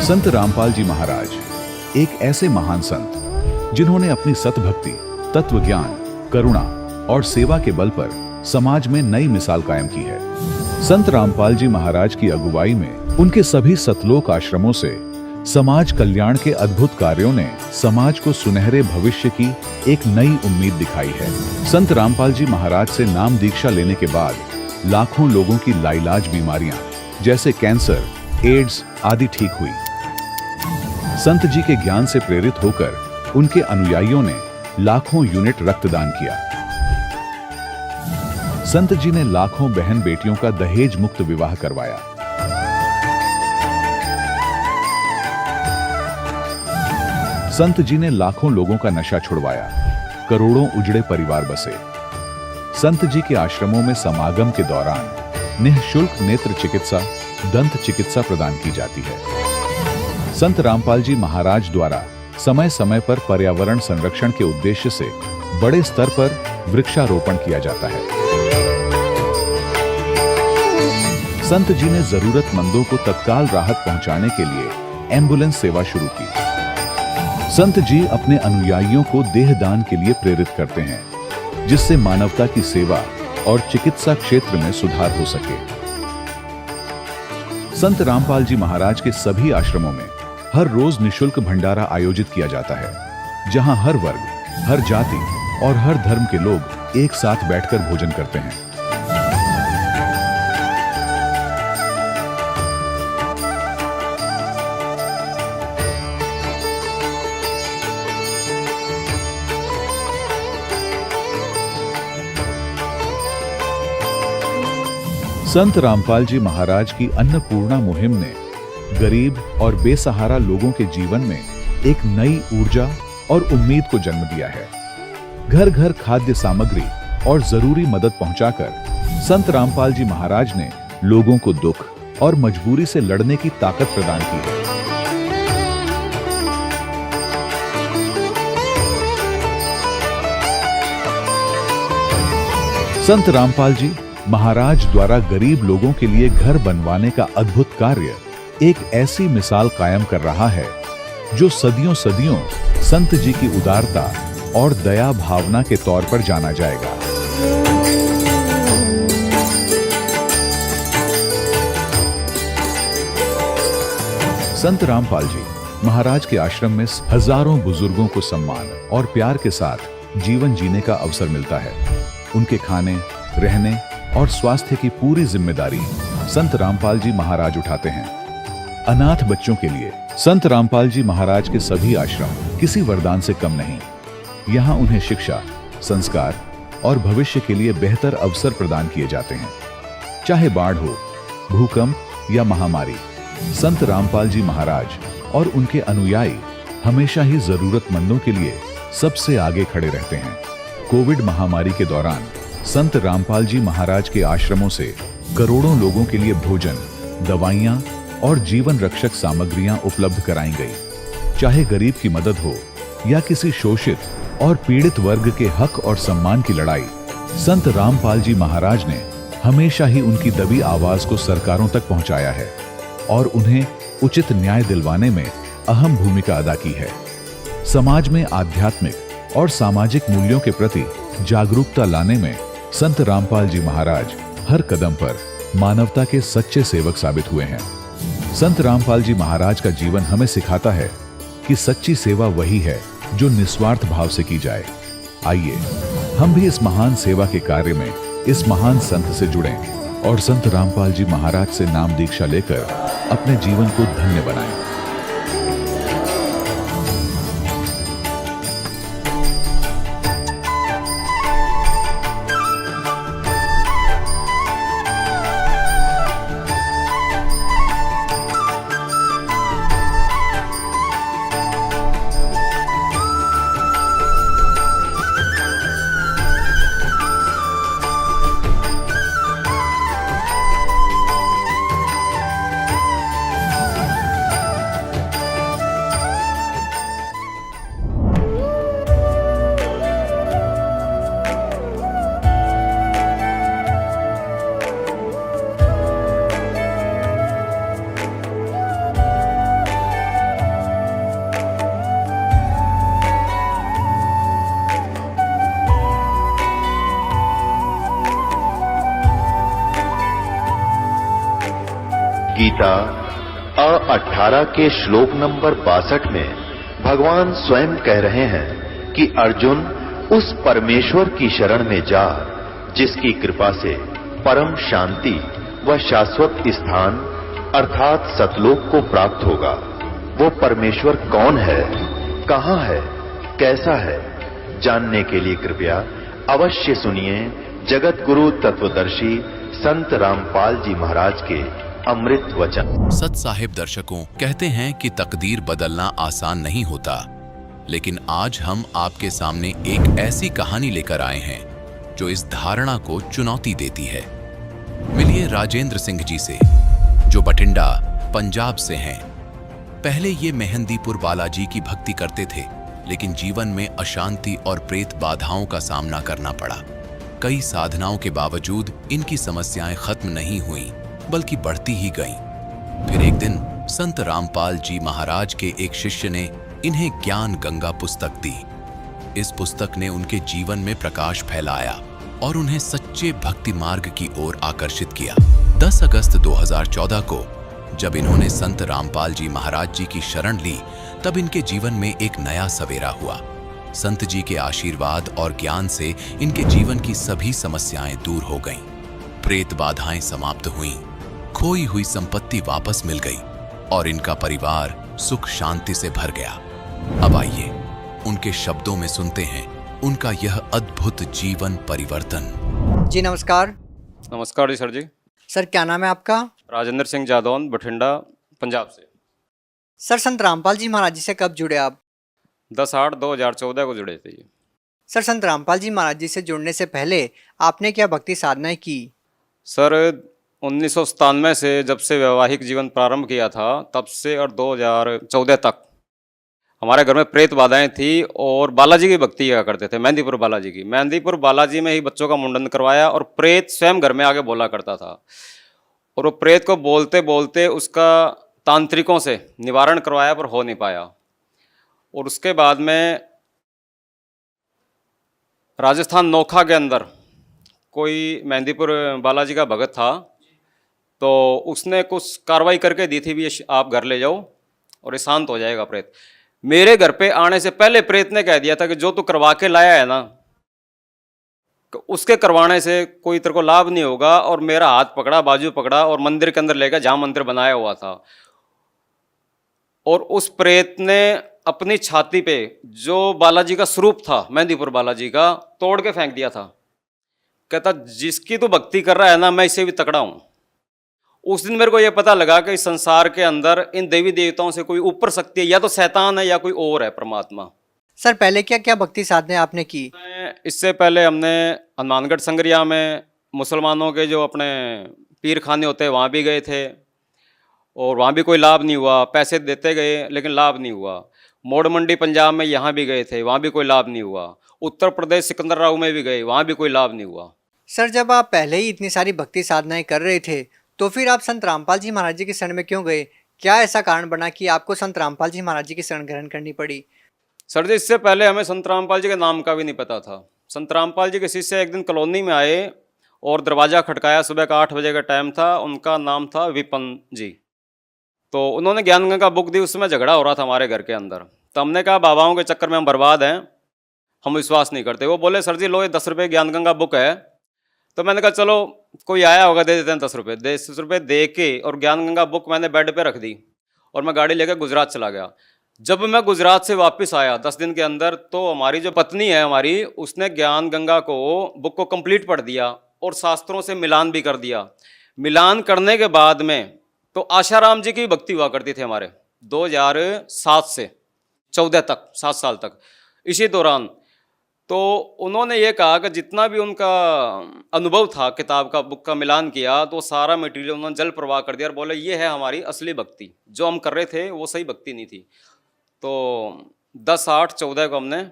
संत रामपाल जी महाराज एक ऐसे महान संत जिन्होंने अपनी सतभक्ति, तत्व ज्ञान, करुणा और सेवा के बल पर समाज में नई मिसाल कायम की है। संत रामपाल जी महाराज की अगुवाई में उनके सभी सतलोक आश्रमों से समाज कल्याण के अद्भुत कार्यों ने समाज को सुनहरे भविष्य की एक नई उम्मीद दिखाई है। संत रामपाल जी महाराज से नाम दीक्षा लेने के बाद लाखों लोगों की लाइलाज बीमारियां जैसे कैंसर, एड्स आदि ठीक हुई। संत जी के ज्ञान से प्रेरित होकर उनके अनुयायियों ने लाखों यूनिट रक्तदान किया। संत जी ने लाखों बहन बेटियों का दहेज मुक्त विवाह करवाया। संत जी ने लाखों लोगों का नशा छुड़वाया, करोड़ों उजड़े परिवार बसे। संत जी के आश्रमों में समागम के दौरान निःशुल्क नेत्र चिकित्सा, दंत चिकित्सा प्रदान की जाती है। संत रामपाल जी महाराज द्वारा समय समय पर पर्यावरण संरक्षण के उद्देश्य से बड़े स्तर पर वृक्षारोपण किया जाता है। संत जी ने जरूरतमंदों को तत्काल राहत पहुंचाने के लिए एम्बुलेंस सेवा शुरू की। संत जी अपने अनुयायियों को देहदान के लिए प्रेरित करते हैं, जिससे मानवता की सेवा और चिकित्सा क्षेत्र में सुधार हो सके। संत रामपाल जी महाराज के सभी आश्रमों में हर रोज निःशुल्क भंडारा आयोजित किया जाता है, जहां हर वर्ग, हर जाति और हर धर्म के लोग एक साथ बैठकर भोजन करते हैं। संत रामपाल जी महाराज की अन्नपूर्णा मुहिम ने गरीब और बेसहारा लोगों के जीवन में एक नई ऊर्जा और उम्मीद को जन्म दिया है। घर घर खाद्य सामग्री और जरूरी मदद पहुंचाकर संत रामपाल जी महाराज ने लोगों को दुख और मजबूरी से लड़ने की ताकत प्रदान की है। संत रामपाल जी महाराज द्वारा गरीब लोगों के लिए घर बनवाने का अद्भुत कार्य एक ऐसी मिसाल कायम कर रहा है जो सदियों सदियों संत जी की उदारता और दया भावना के तौर पर जाना जाएगा। संत रामपाल जी महाराज के आश्रम में हजारों बुजुर्गों को सम्मान और प्यार के साथ जीवन जीने का अवसर मिलता है। उनके खाने, रहने और स्वास्थ्य की पूरी जिम्मेदारी संत रामपाल जी महाराज उठाते हैं। अनाथ बच्चों के लिए संत रामपाल जी महाराज के सभी आश्रम किसी वरदान से कम नहीं। यहाँ उन्हें शिक्षा, संस्कार और भविष्य के लिए बेहतर अवसर प्रदान किए जाते हैं। चाहे बाढ़ हो, भूकंप या महामारी, संत रामपाल जी महाराज और उनके अनुयायी हमेशा ही जरूरतमंदों के लिए सबसे आगे खड़े रहते हैं। कोविड महामारी के दौरान संत रामपाल जी महाराज के आश्रमों से करोड़ों लोगों के लिए भोजन, दवाइयां और जीवन रक्षक सामग्रियां उपलब्ध कराई गई। चाहे गरीब की मदद हो या किसी शोषित और पीड़ित वर्ग के हक और सम्मान की लड़ाई, संत रामपाल जी महाराज ने हमेशा ही उनकी दबी आवाज को सरकारों तक पहुंचाया है और उन्हें उचित न्याय दिलवाने में अहम भूमिका अदा की है। समाज में आध्यात्मिक और सामाजिक मूल्यों के प्रति जागरूकता लाने में संत रामपाल जी महाराज हर कदम पर मानवता के सच्चे सेवक साबित हुए हैं। संत रामपाल जी महाराज का जीवन हमें सिखाता है कि सच्ची सेवा वही है जो निस्वार्थ भाव से की जाए। आइए हम भी इस महान सेवा के कार्य में इस महान संत से जुड़ें और संत रामपाल जी महाराज से नाम दीक्षा लेकर अपने जीवन को धन्य बनाएं। गीता अ18 के श्लोक नंबर 62 में भगवान स्वयं कह रहे हैं कि अर्जुन उस परमेश्वर की शरण में जा जिसकी कृपा से परम शांति व शाश्वत स्थान अर्थात सतलोक को प्राप्त होगा। वो परमेश्वर कौन है, कहां है, कैसा है, जानने के लिए कृपया अवश्य सुनिए जगत गुरु तत्वदर्शी संत रामपाल जी महाराज के अमृत वचन। सत साहिब दर्शकों, कहते हैं कि तकदीर बदलना आसान नहीं होता, लेकिन आज हम आपके सामने एक ऐसी कहानी लेकर आए हैं जो इस धारणा को चुनौती देती है। मिलिए राजेंद्र सिंह जी से, जो बठिंडा पंजाब से हैं। पहले ये मेहंदीपुर बालाजी की भक्ति करते थे, लेकिन जीवन में अशांति और प्रेत बाधाओं का सामना करना पड़ा। कई साधनाओं के बावजूद इनकी समस्याएं खत्म नहीं हुईं, बल्कि बढ़ती ही गईं। फिर एक दिन संत रामपाल जी महाराज के एक शिष्य ने इन्हें ज्ञान गंगा पुस्तक दी। इस पुस्तक ने उनके जीवन में प्रकाश फैलाया और उन्हें सच्चे भक्ति मार्ग की ओर आकर्षित किया। 10 अगस्त 2014 को जब इन्होंने संत रामपाल जी महाराज जी की शरण ली, तब इनके जीवन में एक नया सवेरा हुआ। संत जी के आशीर्वाद और ज्ञान से इनके जीवन की सभी समस्याएं दूर हो गईं। प्रेत बाधाएं समाप्त हुईं, खोई हुई संपत्ति वापस मिल गई और इनका परिवार सुख शांति से भर गया। अब आइए उनके शब्दों में सुनते हैं उनका यह अद्भुत जीवन परिवर्तन। जी नमस्कार। नमस्कार जी सर जी। सर क्या नाम है आपका? राजेंद्र सिंह जादौन, बठिंडा पंजाब से। सर संत रामपाल जी महाराज जी से कब जुड़े आप? 10/8/2014 को जुड़े थे। सर संत रामपाल जी महाराज जी से जुड़ने से पहले आपने क्या भक्ति साधनाएं की? सर 1997 से जब से वैवाहिक जीवन प्रारंभ किया था, तब से और 2014 तक हमारे घर में प्रेत बाधाएं थी और बालाजी की भक्ति किया करते थे, मेहंदीपुर बालाजी की। मेहंदीपुर बालाजी में ही बच्चों का मुंडन करवाया और प्रेत स्वयं घर में आके बोला करता था, और वो प्रेत को बोलते बोलते उसका तांत्रिकों से निवारण करवाया पर हो नहीं पाया। और उसके बाद में राजस्थान नोखा के अंदर कोई मेहंदीपुर बालाजी का भगत था, तो उसने कुछ कार्रवाई करके दी थी भी, ये आप घर ले जाओ और ये शांत हो जाएगा प्रेत। मेरे घर पे आने से पहले प्रेत ने कह दिया था कि जो तू करवा के लाया है ना, उसके करवाने से कोई तेरे को लाभ नहीं होगा। और मेरा हाथ पकड़ा, बाजू पकड़ा और मंदिर के अंदर ले गया जहां मंदिर बनाया हुआ था। और उस प्रेत ने अपनी छाती पे जो बालाजी का स्वरूप था, मेहंदीपुर बालाजी का, तोड़ के फेंक दिया था। कहता जिसकी तू भक्ति कर रहा है ना, मैं इससे भी तकड़ा हूं। उस दिन मेरे को यह पता लगा कि इस संसार के अंदर इन देवी देवताओं से कोई ऊपर शक्ति है, या तो शैतान है या कोई और है परमात्मा। सर पहले क्या क्या भक्ति साधनाएं आपने की? इससे पहले हमने हनुमानगढ़ संगरिया में मुसलमानों के जो अपने पीर खाने होते हैं वहाँ भी गए थे, और वहाँ भी कोई लाभ नहीं हुआ। पैसे देते गए लेकिन लाभ नहीं हुआ। मोड़ मंडी पंजाब में यहाँ भी गए थे, वहाँ भी कोई लाभ नहीं हुआ। उत्तर प्रदेश सिकंदराबाद में भी गए, वहाँ भी कोई लाभ नहीं हुआ। सर जब आप पहले ही इतनी सारी भक्ति साधनाएं कर रहे थे, तो फिर आप संत रामपाल जी महाराज जी की शरण में क्यों गए? क्या ऐसा कारण बना कि आपको संत रामपाल जी महाराज जी की शरण ग्रहण करनी पड़ी? सर जी, इससे पहले हमें संत रामपाल जी के नाम का भी नहीं पता था। संत रामपाल जी के शिष्य एक दिन कॉलोनी में आए और दरवाज़ा खटकाया। सुबह का 8 बजे का टाइम था। उनका नाम था विपन जी। तो उन्होंने ज्ञान गंगा बुक दी। उसमें झगड़ा हो रहा था हमारे घर के अंदर। तो हमने कहा बाबाओं के चक्कर में हम बर्बाद हैं, हम विश्वास नहीं करते। वो बोले सर जी लो, ये 10 रुपये ज्ञान गंगा बुक है। तो मैंने कहा चलो कोई आया होगा, दे देते हैं 10 रुपये। 10 रुपये दे के और ज्ञान गंगा बुक मैंने बेड पे रख दी और मैं गाड़ी लेकर गुजरात चला गया। जब मैं गुजरात से वापस आया 10 दिन के अंदर, तो हमारी जो पत्नी है हमारी, उसने ज्ञान गंगा को बुक को कंप्लीट पढ़ दिया और शास्त्रों से मिलान भी कर दिया। मिलान करने के बाद में तो आशाराम जी की भक्ति हुआ करती थी हमारे 2007 से 14 तक, 7 साल तक। इसी दौरान तो उन्होंने ये कहा कि जितना भी उनका अनुभव था किताब का, बुक का मिलान किया, तो सारा मटेरियल उन्होंने जल प्रवाह कर दिया और बोले ये है हमारी असली भक्ति। जो हम कर रहे थे वो सही भक्ति नहीं थी। तो 10/8/14 को हमने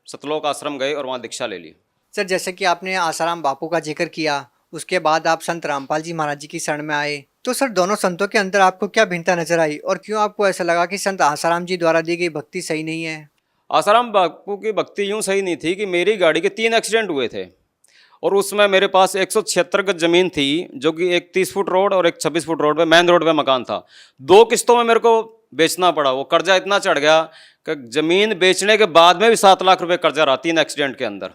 सतलोक आश्रम गए और वहाँ दीक्षा ले ली। सर जैसे कि आपने आसाराम बापू का जिक्र किया, उसके बाद आप संत रामपाल जी महाराज जी की शरण में आए, तो सर दोनों संतों के अंदर आपको क्या भिन्नता नजर आई और क्यों आपको ऐसा लगा कि संत आसाराम जी द्वारा दी गई भक्ति सही नहीं है? आसाराम बापू की भक्ति यूँ सही नहीं थी कि मेरी गाड़ी के 3 एक्सीडेंट हुए थे और उसमें मेरे पास 176 गज जमीन थी, जो कि एक 30 फुट रोड और एक 26 फुट रोड पे, मेन रोड पे मकान था। 2 किस्तों में मेरे को बेचना पड़ा। वो कर्जा इतना चढ़ गया कि जमीन बेचने के बाद में भी 7 लाख रुपए कर्जा रहा 3 एक्सीडेंट के अंदर,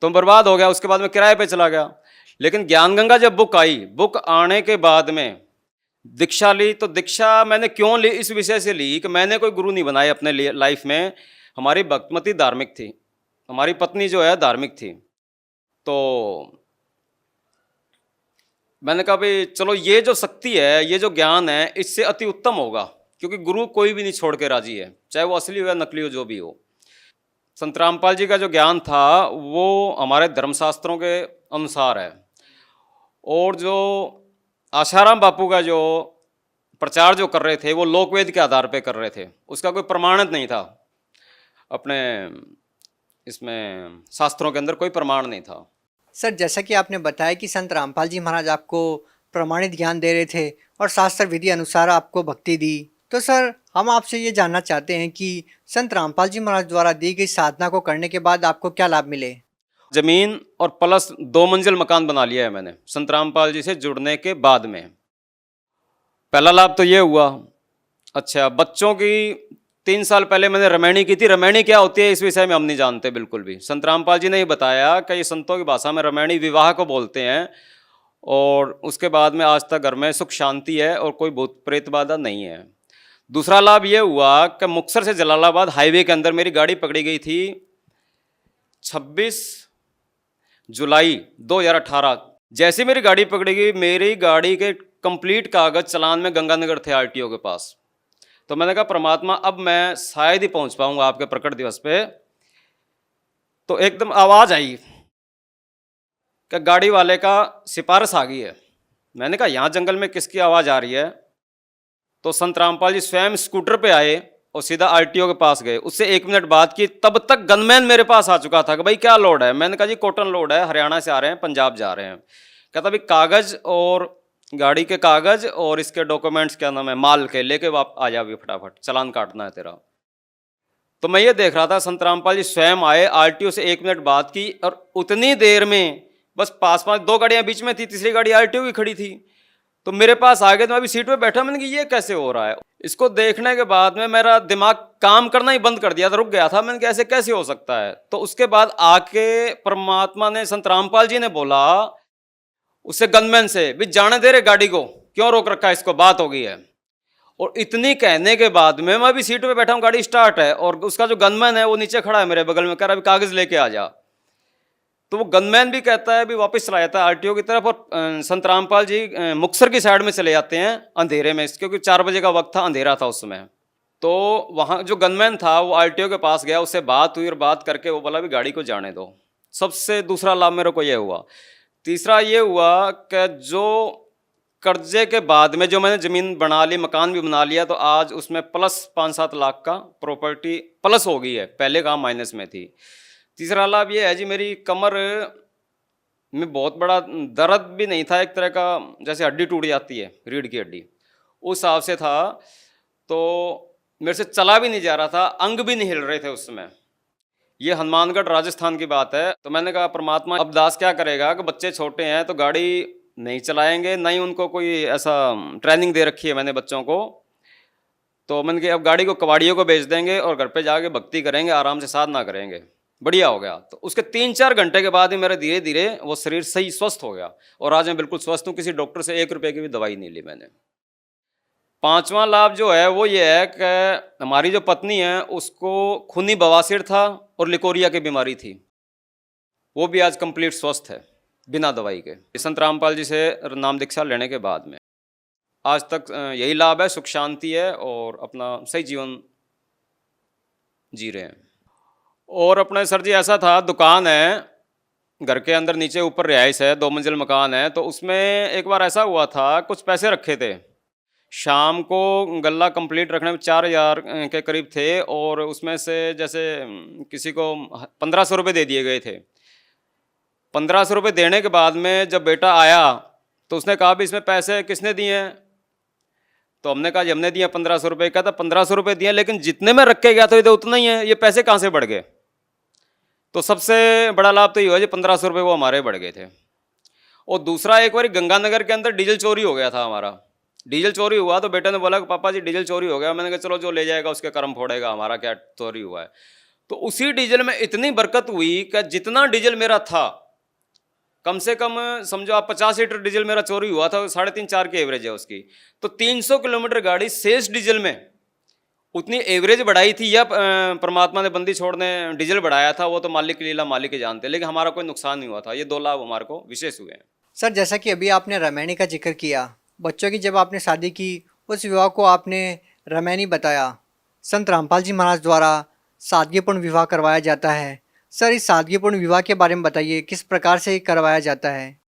तो बर्बाद हो गया। उसके बाद में किराए पे चला गया। लेकिन ज्ञान गंगा जब बुक आई, बुक आने के बाद में दीक्षा ली, तो दीक्षा मैंने क्यों ली, इस विषय से ली कि मैंने कोई गुरु नहीं बनाए अपने लिए लाइफ में। हमारी भक्तिमती धार्मिक थी, हमारी पत्नी जो है धार्मिक थी, तो मैंने कहा भाई चलो ये जो शक्ति है, ये जो ज्ञान है, इससे अति उत्तम होगा, क्योंकि गुरु कोई भी नहीं छोड़ के राजी है, चाहे वो असली हो या नकली हो, जो भी हो। संत रामपाल जी का जो ज्ञान था वो हमारे धर्मशास्त्रों के अनुसार है, और जो आशाराम बापू का जो प्रचार जो कर रहे थे वो लोकवेद के आधार पे कर रहे थे, उसका कोई प्रमाणित नहीं था, अपने इसमें शास्त्रों के अंदर कोई प्रमाण नहीं था। सर, जैसा कि आपने बताया कि संत रामपाल जी महाराज आपको प्रमाणित ज्ञान दे रहे थे और शास्त्र विधि अनुसार आपको भक्ति दी, तो सर हम आपसे ये जानना चाहते हैं कि संत रामपाल जी महाराज द्वारा दी गई साधना को करने के बाद आपको क्या लाभ मिले? जमीन और प्लस 2 मंजिल मकान बना लिया है मैंने संत रामपाल जी से जुड़ने के बाद में। पहला लाभ तो ये हुआ। अच्छा, बच्चों की 3 साल पहले मैंने रमैनी की थी। रमैनी क्या होती है इस विषय में हम नहीं जानते बिल्कुल भी। संत रामपाल जी ने ही बताया कि ये संतों की भाषा में रमैनी विवाह को बोलते हैं, और उसके बाद में आज तक घर में सुख शांति है और कोई भूत प्रेत बाधा नहीं है। दूसरा लाभ ये हुआ कि मुक्तसर से जलालाबाद हाईवे के अंदर मेरी गाड़ी पकड़ी गई थी 26 जुलाई 2018। जैसे मेरी गाड़ी पकड़ी गई, मेरी गाड़ी के कंप्लीट कागज चालान में गंगानगर थे आरटीओ के पास। तो मैंने कहा परमात्मा, अब मैं शायद ही पहुंच पाऊंगा आपके प्रकट दिवस पे। तो एकदम आवाज आई कि गाड़ी वाले का सिफारिश आ गई है। मैंने कहा यहाँ जंगल में किसकी आवाज आ रही है? तो संत रामपाल जी स्वयं स्कूटर पे आए और सीधा आरटीओ के पास गए। उससे 1 मिनट बात की, तब तक गनमैन मेरे पास आ चुका था कि भाई क्या लोड है। मैंने कहा जी कॉटन लोड है, हरियाणा से आ रहे हैं, पंजाब जा रहे हैं। कहता भाई कागज और गाड़ी के कागज और इसके डॉक्यूमेंट्स क्या नाम है माल के लेके वाप आ जा भी फटाफट, चालान काटना है तेरा। तो मैं ये देख रहा था संत रामपाल जी स्वयं आए, आरटीओ से 1 मिनट बात की, और उतनी देर में बस पास 2 गाड़ियां बीच में थी, तीसरी गाड़ी आरटीओ की खड़ी थी। तो मेरे पास आ गए, तो मैं अभी सीट पे बैठा। मैंने कहा ये कैसे हो रहा है? इसको देखने के बाद में मेरा दिमाग काम करना ही बंद कर दिया था, रुक गया था। मैंने कहा ऐसे कैसे हो सकता है? तो उसके बाद आके परमात्मा ने, संत रामपाल जी ने बोला उससे गनमैन से, भी जाने दे रहे गाड़ी को, क्यों रोक रखा है इसको, बात हो गई है। और इतनी कहने के बाद में मैं अभी सीट पे बैठा हूँ, गाड़ी स्टार्ट है, और उसका जो गनमैन है वो नीचे खड़ा है मेरे बगल में, कह रहा अभी कागज लेके आ जा। तो वो गनमैन भी कहता है भी वापस चला जाता है आरटीओ की तरफ, और संत रामपाल जी मुक्तसर की साइड में चले जाते हैं अंधेरे में, क्योंकि 4 बजे का वक्त था, अंधेरा था उस समय। तो वहाँ जो गनमैन था वो आरटीओ के पास गया, उससे बात हुई, और बात करके वो बोला भी गाड़ी को जाने दो। सबसे दूसरा लाभ मेरे को ये हुआ। तीसरा ये हुआ कि जो कर्जे के बाद में जो मैंने ज़मीन बना ली, मकान भी बना लिया, तो आज उसमें प्लस 5-7 लाख का प्रॉपर्टी प्लस हो गई है, पहले काम माइनस में थी। तीसरा लाभ ये है जी, मेरी कमर में बहुत बड़ा दर्द भी नहीं था, एक तरह का जैसे हड्डी टूट जाती है, रीढ़ की हड्डी, उस हिसाब से था। तो मेरे से चला भी नहीं जा रहा था, अंग भी नहीं हिल रहे थे उस समय। ये हनुमानगढ़ राजस्थान की बात है। तो मैंने कहा परमात्मा, अब दास क्या करेगा कि बच्चे छोटे हैं तो गाड़ी नहीं चलाएंगे, नहीं उनको कोई ऐसा ट्रेनिंग दे रखी है मैंने बच्चों को। तो मैंने कहा अब गाड़ी को कबाड़ियों को बेच देंगे और घर पे जाके भक्ति करेंगे, आराम से साधना करेंगे। बढ़िया हो गया। तो उसके 3-4 घंटे के बाद ही मेरा धीरे धीरे वो शरीर सही स्वस्थ हो गया, और आज मैं बिल्कुल स्वस्थ हूँ। किसी डॉक्टर से 1 रुपये की भी दवाई नहीं ली मैंने। 5वां लाभ जो है वो ये है कि हमारी जो पत्नी है उसको खूनी बवासीर था और लिकोरिया की बीमारी थी, वो भी आज कंप्लीट स्वस्थ है बिना दवाई के, संत रामपाल जी से नाम दीक्षा लेने के बाद में। आज तक यही लाभ है, सुख शांति है, और अपना सही जीवन जी रहे हैं। और अपने सर जी ऐसा था, दुकान है घर के अंदर, नीचे ऊपर रिहाइश है, 2 मंजिल मकान है। तो उसमें एक बार ऐसा हुआ था, कुछ पैसे रखे थे, शाम को गल्ला कंप्लीट रखने में 4000 के करीब थे, और उसमें से जैसे किसी को 1500 रुपये दे दिए गए थे। 1500 रुपये देने के बाद में जब बेटा आया तो उसने कहा भी इसमें पैसे किसने दिए हैं? तो हमने कहा जी हमने दिए 1500 रुपये। कहता 1500 रुपये दिए, लेकिन जितने में रख के गया था तो उतना ही है, ये पैसे कहाँ से बढ़ गए? तो सबसे बड़ा लाभ तो ये हुआ जी 1500 रुपये वो हमारे बढ़ गए थे। और दूसरा, एक बार गंगानगर के अंदर डीजल चोरी हो गया था हमारा। डीजल चोरी हुआ तो बेटे ने बोला कि पापा जी डीजल चोरी हो गया। मैंने कहा चलो जो ले जाएगा उसके कर्म फोड़ेगा, हमारा क्या चोरी हुआ है। तो उसी डीजल में इतनी बरकत हुई कि जितना डीजल मेरा था, कम से कम समझो आप 50 लीटर डीजल मेरा चोरी हुआ था, 3.5-4 की एवरेज है उसकी। तो 300 किलोमीटर गाड़ी शेष डीजल में उतनी एवरेज बढ़ाई थी या परमात्मा ने बंदी छोड़ने डीजल बढ़ाया था, वो तो मालिक की लीला मालिक ही जानते, लेकिन हमारा कोई नुकसान नहीं हुआ था। ये 2 लाभ हमारे को विशेष हुए हैं। सर जैसा कि अभी आपने रामायणी का जिक्र किया, बच्चों की जब आपने शादी की उस विवाह को आपने रामायणी बताया। संत रामपाल जी महाराज द्वारा सादगीपूर्ण विवाह करवाया जाता है। सर इस सादगीपूर्ण विवाह के बारे में बताइए, किस प्रकार से करवाया जाता है?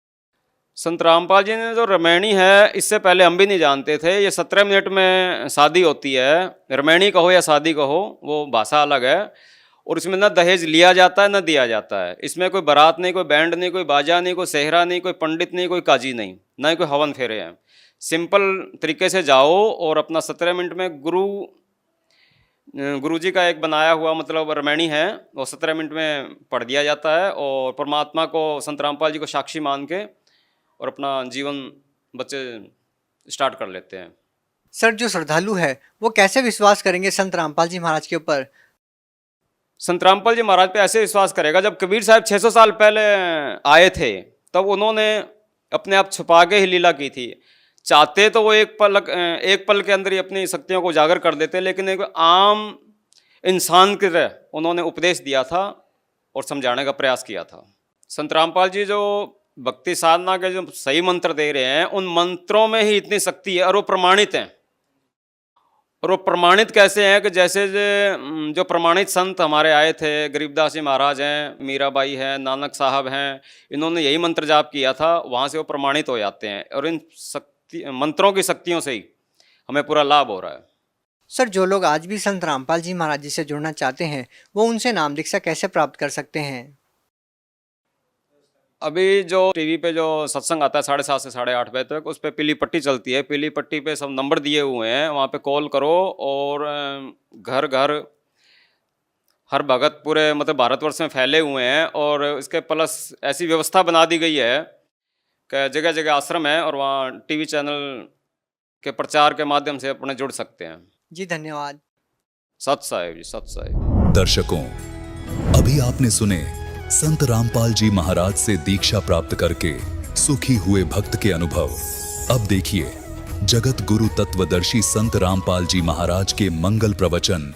संत रामपाल जी ने जो रामायणी है, इससे पहले हम भी नहीं जानते थे। ये 17 मिनट में शादी होती है। रामायणी कहो या शादी कहो, वो भाषा अलग है। और इसमें ना दहेज लिया जाता है ना दिया जाता है। इसमें कोई बारात नहीं, कोई बैंड नहीं, कोई बाजा नहीं, कोई सेहरा नहीं, कोई पंडित नहीं, कोई काजी नहीं, ना ही कोई हवन फेरे हैं। सिंपल तरीके से जाओ और अपना 17 मिनट में गुरु जी का एक बनाया हुआ मतलब रामायणी है, वो 17 मिनट में पढ़ दिया जाता है। और परमात्मा को, संत रामपाल जी को साक्षी मान के और अपना जीवन बच्चे स्टार्ट कर लेते हैं। सर जो श्रद्धालु है वो कैसे विश्वास करेंगे संत रामपाल जी महाराज के ऊपर? संत रामपाल जी महाराज पे ऐसे विश्वास करेगा, जब कबीर साहब 600 साल पहले आए थे तब उन्होंने अपने आप छुपा के ही लीला की थी। चाहते तो वो एक पल के अंदर ही अपनी शक्तियों को उजागर कर देते, लेकिन एक आम इंसान की तरह उन्होंने उपदेश दिया था और समझाने का प्रयास किया था। संत रामपाल जी जो भक्ति साधना के जो सही मंत्र दे रहे हैं, उन मंत्रों में ही इतनी शक्ति है और वो प्रमाणित हैं। और वो प्रमाणित कैसे हैं कि जैसे जो प्रमाणित संत हमारे आए थे, गरीबदास जी महाराज हैं, मीराबाई हैं, नानक साहब हैं, इन्होंने यही मंत्र जाप किया था, वहाँ से वो प्रमाणित हो जाते हैं। और इन मंत्रों की शक्तियों से ही हमें पूरा लाभ हो रहा है। सर जो लोग आज भी संत रामपाल जी महाराज जी से जुड़ना चाहते हैं, वो उनसे नाम दीक्षा कैसे प्राप्त कर सकते हैं? अभी जो टीवी पे जो सत्संग आता है 7:30 से 8:30 बजे तक, उस पर पीली पट्टी चलती है। पीली पट्टी पे सब नंबर दिए हुए हैं, वहाँ पे कॉल करो। और घर घर हर भगत पूरे मतलब भारतवर्ष में फैले हुए हैं। और इसके प्लस ऐसी व्यवस्था बना दी गई है कि जगह जगह आश्रम है और वहाँ टीवी चैनल के प्रचार के माध्यम से अपने जुड़ सकते हैं। जी धन्यवाद। सत साहिब जी, सत साहिब। दर्शकों, अभी आपने सुने संत रामपाल जी महाराज से दीक्षा प्राप्त करके सुखी हुए भक्त के अनुभव। अब देखिए जगत गुरु तत्वदर्शी संत रामपाल जी महाराज के मंगल प्रवचन।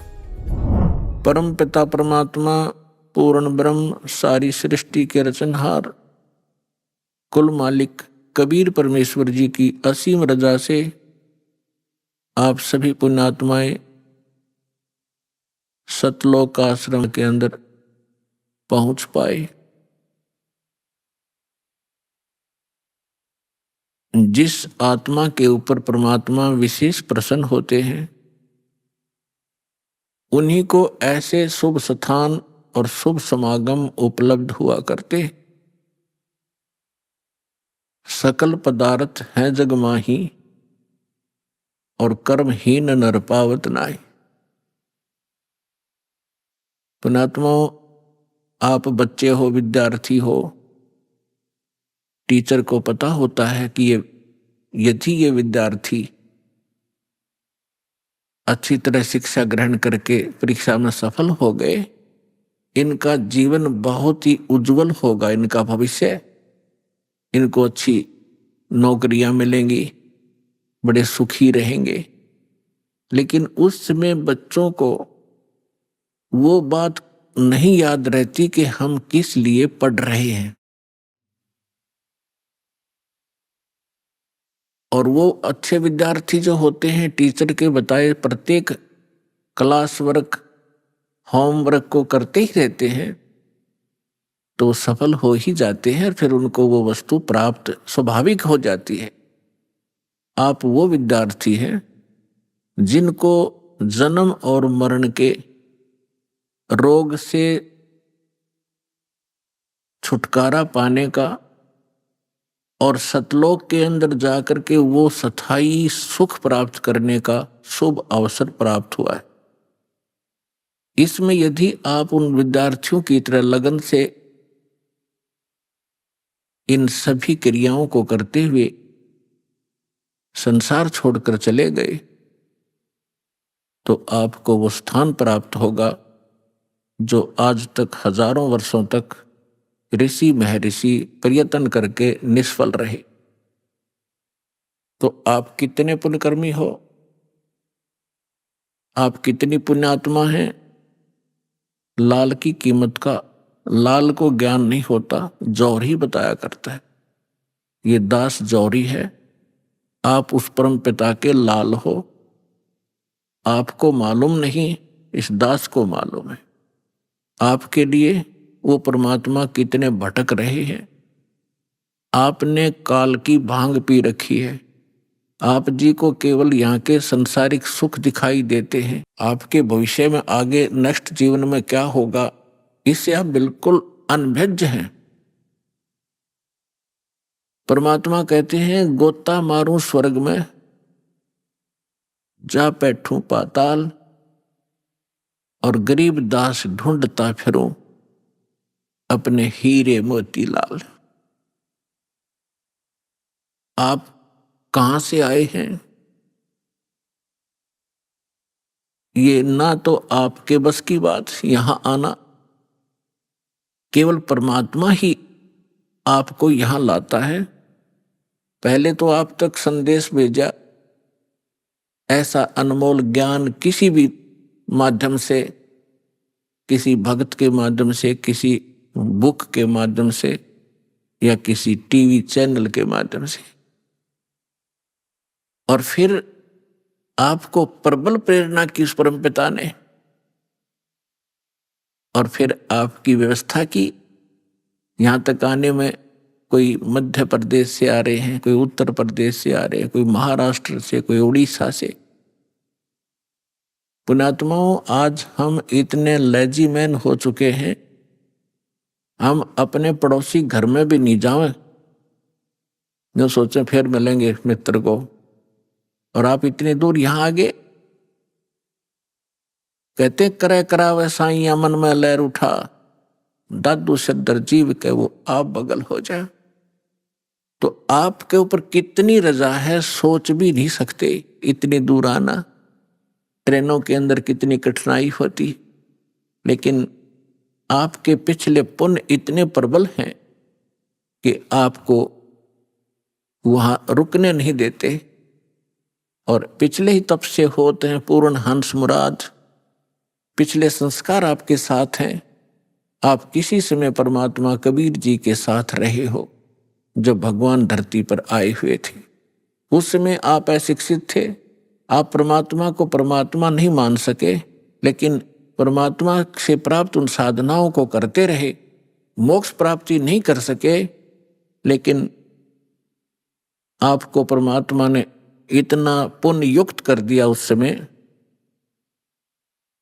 परम पिता परमात्मा पूर्ण ब्रह्म, सारी सृष्टि के रचनहार, कुल मालिक कबीर परमेश्वर जी की असीम रजा से आप सभी पुण्यात्माएं सतलोक आश्रम के अंदर पहुंच पाए। जिस आत्मा के ऊपर परमात्मा विशेष प्रसन्न होते हैं, उन्हीं को ऐसे शुभ स्थान और शुभ समागम उपलब्ध हुआ करते। सकल पदार्थ हैं जग माही, और कर्महीन नर पावत नाहि। पुण्यात्माओं, आप बच्चे हो, विद्यार्थी हो, टीचर को पता होता है कि यदि ये विद्यार्थी अच्छी तरह शिक्षा ग्रहण करके परीक्षा में सफल हो गए, इनका जीवन बहुत ही उज्जवल होगा, इनका भविष्य, इनको अच्छी नौकरियां मिलेंगी, बड़े सुखी रहेंगे। लेकिन उस समय बच्चों को वो बात नहीं याद रहती कि हम किस लिए पढ़ रहे हैं। और वो अच्छे विद्यार्थी जो होते हैं, टीचर के बताए प्रत्येक क्लास वर्क, होमवर्क को करते ही रहते हैं, तो सफल हो ही जाते हैं। फिर उनको वो वस्तु प्राप्त स्वाभाविक हो जाती है। आप वो विद्यार्थी हैं जिनको जन्म और मरण के रोग से छुटकारा पाने का और सतलोक के अंदर जाकर के वो स्थायी सुख प्राप्त करने का शुभ अवसर प्राप्त हुआ है। इसमें यदि आप उन विद्यार्थियों की तरह लगन से इन सभी क्रियाओं को करते हुए संसार छोड़कर चले गए तो आपको वो स्थान प्राप्त होगा जो आज तक हजारों वर्षों तक ऋषि महर्षि प्रयत्न करके निष्फल रहे। तो आप कितने पुण्यकर्मी हो, आप कितनी पुण्यात्मा हैं। लाल की कीमत का लाल को ज्ञान नहीं होता, जौहरी बताया करता है। ये दास जौहरी है, आप उस परम पिता के लाल हो। आपको मालूम नहीं, इस दास को मालूम है। आपके लिए वो परमात्मा कितने भटक रहे हैं। आपने काल की भांग पी रखी है। आप जी को केवल यहाँ के संसारिक सुख दिखाई देते हैं। आपके भविष्य में आगे नेक्स्ट जीवन में क्या होगा, इससे आप बिल्कुल अनभिज्ञ हैं। परमात्मा कहते हैं गोता मारूं स्वर्ग में, जा बैठूं पाताल, और गरीब दास ढूंढता फिरूं अपने हीरे मोती लाल। आप कहां से आए हैं, ये ना तो आपके बस की बात। यहां आना केवल परमात्मा ही आपको यहां लाता है। पहले तो आप तक संदेश भेजा, ऐसा अनमोल ज्ञान किसी भी माध्यम से, किसी भक्त के माध्यम से, किसी बुक के माध्यम से, या किसी टीवी चैनल के माध्यम से, और फिर आपको प्रबल प्रेरणा की उस परम पिता ने, और फिर आपकी व्यवस्था की। यहां तक आने में कोई मध्य प्रदेश से आ रहे हैं, कोई उत्तर प्रदेश से आ रहे हैं, कोई महाराष्ट्र से, कोई उड़ीसा से। पुण्यात्माओं, आज हम इतने लेजी मैन हो चुके हैं, हम अपने पड़ोसी घर में भी नहीं जाएं, जो सोचे फिर मिलेंगे मित्र को, और आप इतने दूर यहां आ गए। कहते करे करावे साईया मन में लहर उठा, दादू सदर जीव के वो आप बगल हो जाए। तो आपके ऊपर कितनी रजा है, सोच भी नहीं सकते। इतनी दूर आना, ट्रेनों के अंदर कितनी कठिनाई होती, लेकिन आपके पिछले पुण्य इतने प्रबल हैं कि आपको वहां रुकने नहीं देते। और पिछले ही तप से होते हैं पूर्ण हंस मुराद। पिछले संस्कार आपके साथ हैं। आप किसी समय परमात्मा कबीर जी के साथ रहे हो, जब भगवान धरती पर आए हुए थे। उस समय आप अशिक्षित थे, आप परमात्मा को परमात्मा नहीं मान सके, लेकिन परमात्मा से प्राप्त उन साधनाओं को करते रहे। मोक्ष प्राप्ति नहीं कर सके, लेकिन आपको परमात्मा ने इतना पुण्य युक्त कर दिया उस समय।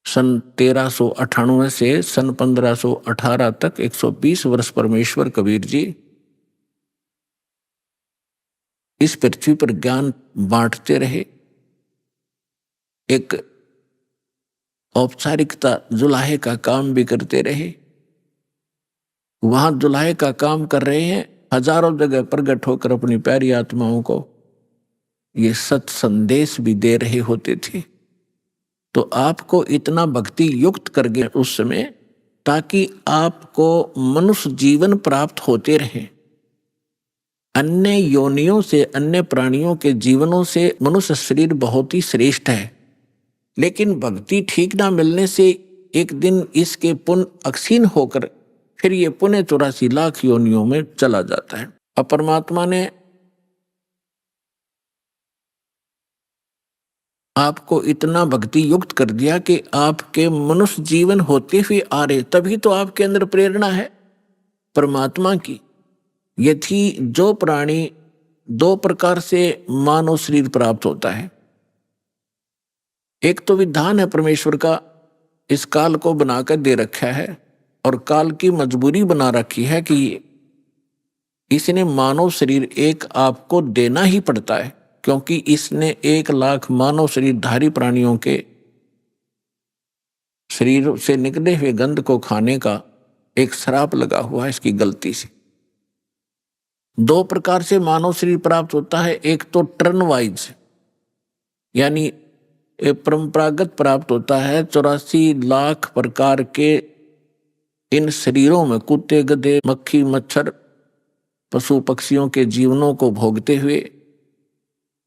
सन 1398 से सन 1518 तक 120 वर्ष परमेश्वर कबीर जी इस पृथ्वी पर ज्ञान बांटते रहे। एक औपचारिकता जुलाहे का काम भी करते रहे। वहां जुलाहे का काम कर रहे हैं, हजारों जगह प्रकट होकर अपनी प्यारी आत्माओं को ये सत संदेश भी दे रहे होते थे। तो आपको इतना भक्ति युक्त कर गए उस समय, ताकि आपको मनुष्य जीवन प्राप्त होते रहे। अन्य योनियों से, अन्य प्राणियों के जीवनों से मनुष्य शरीर बहुत ही श्रेष्ठ है, लेकिन भक्ति ठीक ना मिलने से एक दिन इसके पुण्य अक्षीण होकर फिर ये पुण्य 84 लाख योनियों में चला जाता है। अब परमात्मा ने आपको इतना भक्ति युक्त कर दिया कि आपके मनुष्य जीवन होते हुए आ रहे, तभी तो आपके अंदर प्रेरणा है परमात्मा की। यदि जो प्राणी 2 प्रकार से मानव शरीर प्राप्त होता है, एक तो विधान है परमेश्वर का, इस काल को बनाकर दे रखा है, और काल की मजबूरी बना रखी है कि इसने मानव शरीर एक आपको देना ही पड़ता है, क्योंकि इसने 1 लाख मानव शरीरधारी प्राणियों के शरीर से निकले हुए गंध को खाने का एक श्राप लगा हुआ है इसकी गलती से। 2 प्रकार से मानव शरीर प्राप्त होता है, एक तो टर्न वाइज यानी परंपरागत प्राप्त होता है। 84 लाख प्रकार के इन शरीरों में कुत्ते, गधे, मक्खी, मच्छर, पशु पक्षियों के जीवनों को भोगते हुए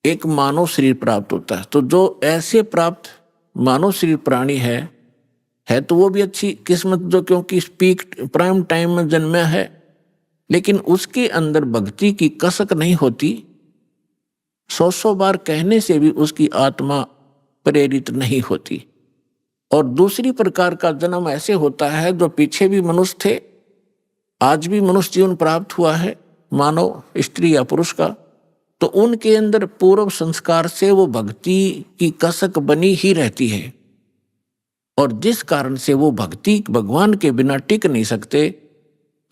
एक मानव शरीर प्राप्त होता है। तो जो ऐसे प्राप्त मानव शरीर प्राणी है तो वो भी अच्छी किस्मत, जो क्योंकि पीक प्राइम टाइम में जन्मा है, लेकिन उसके अंदर भक्ति की कसक नहीं होती। 100 बार कहने से भी उसकी आत्मा प्रेरित नहीं होती। और दूसरी प्रकार का जन्म ऐसे होता है जो पीछे भी मनुष्य थे, आज भी मनुष्य जीवन प्राप्त हुआ है, मानव स्त्री या पुरुष का, तो उनके अंदर पूर्व संस्कार से वो भक्ति की कसक बनी ही रहती है। और जिस कारण से वो भक्ति भगवान के बिना टिक नहीं सकते,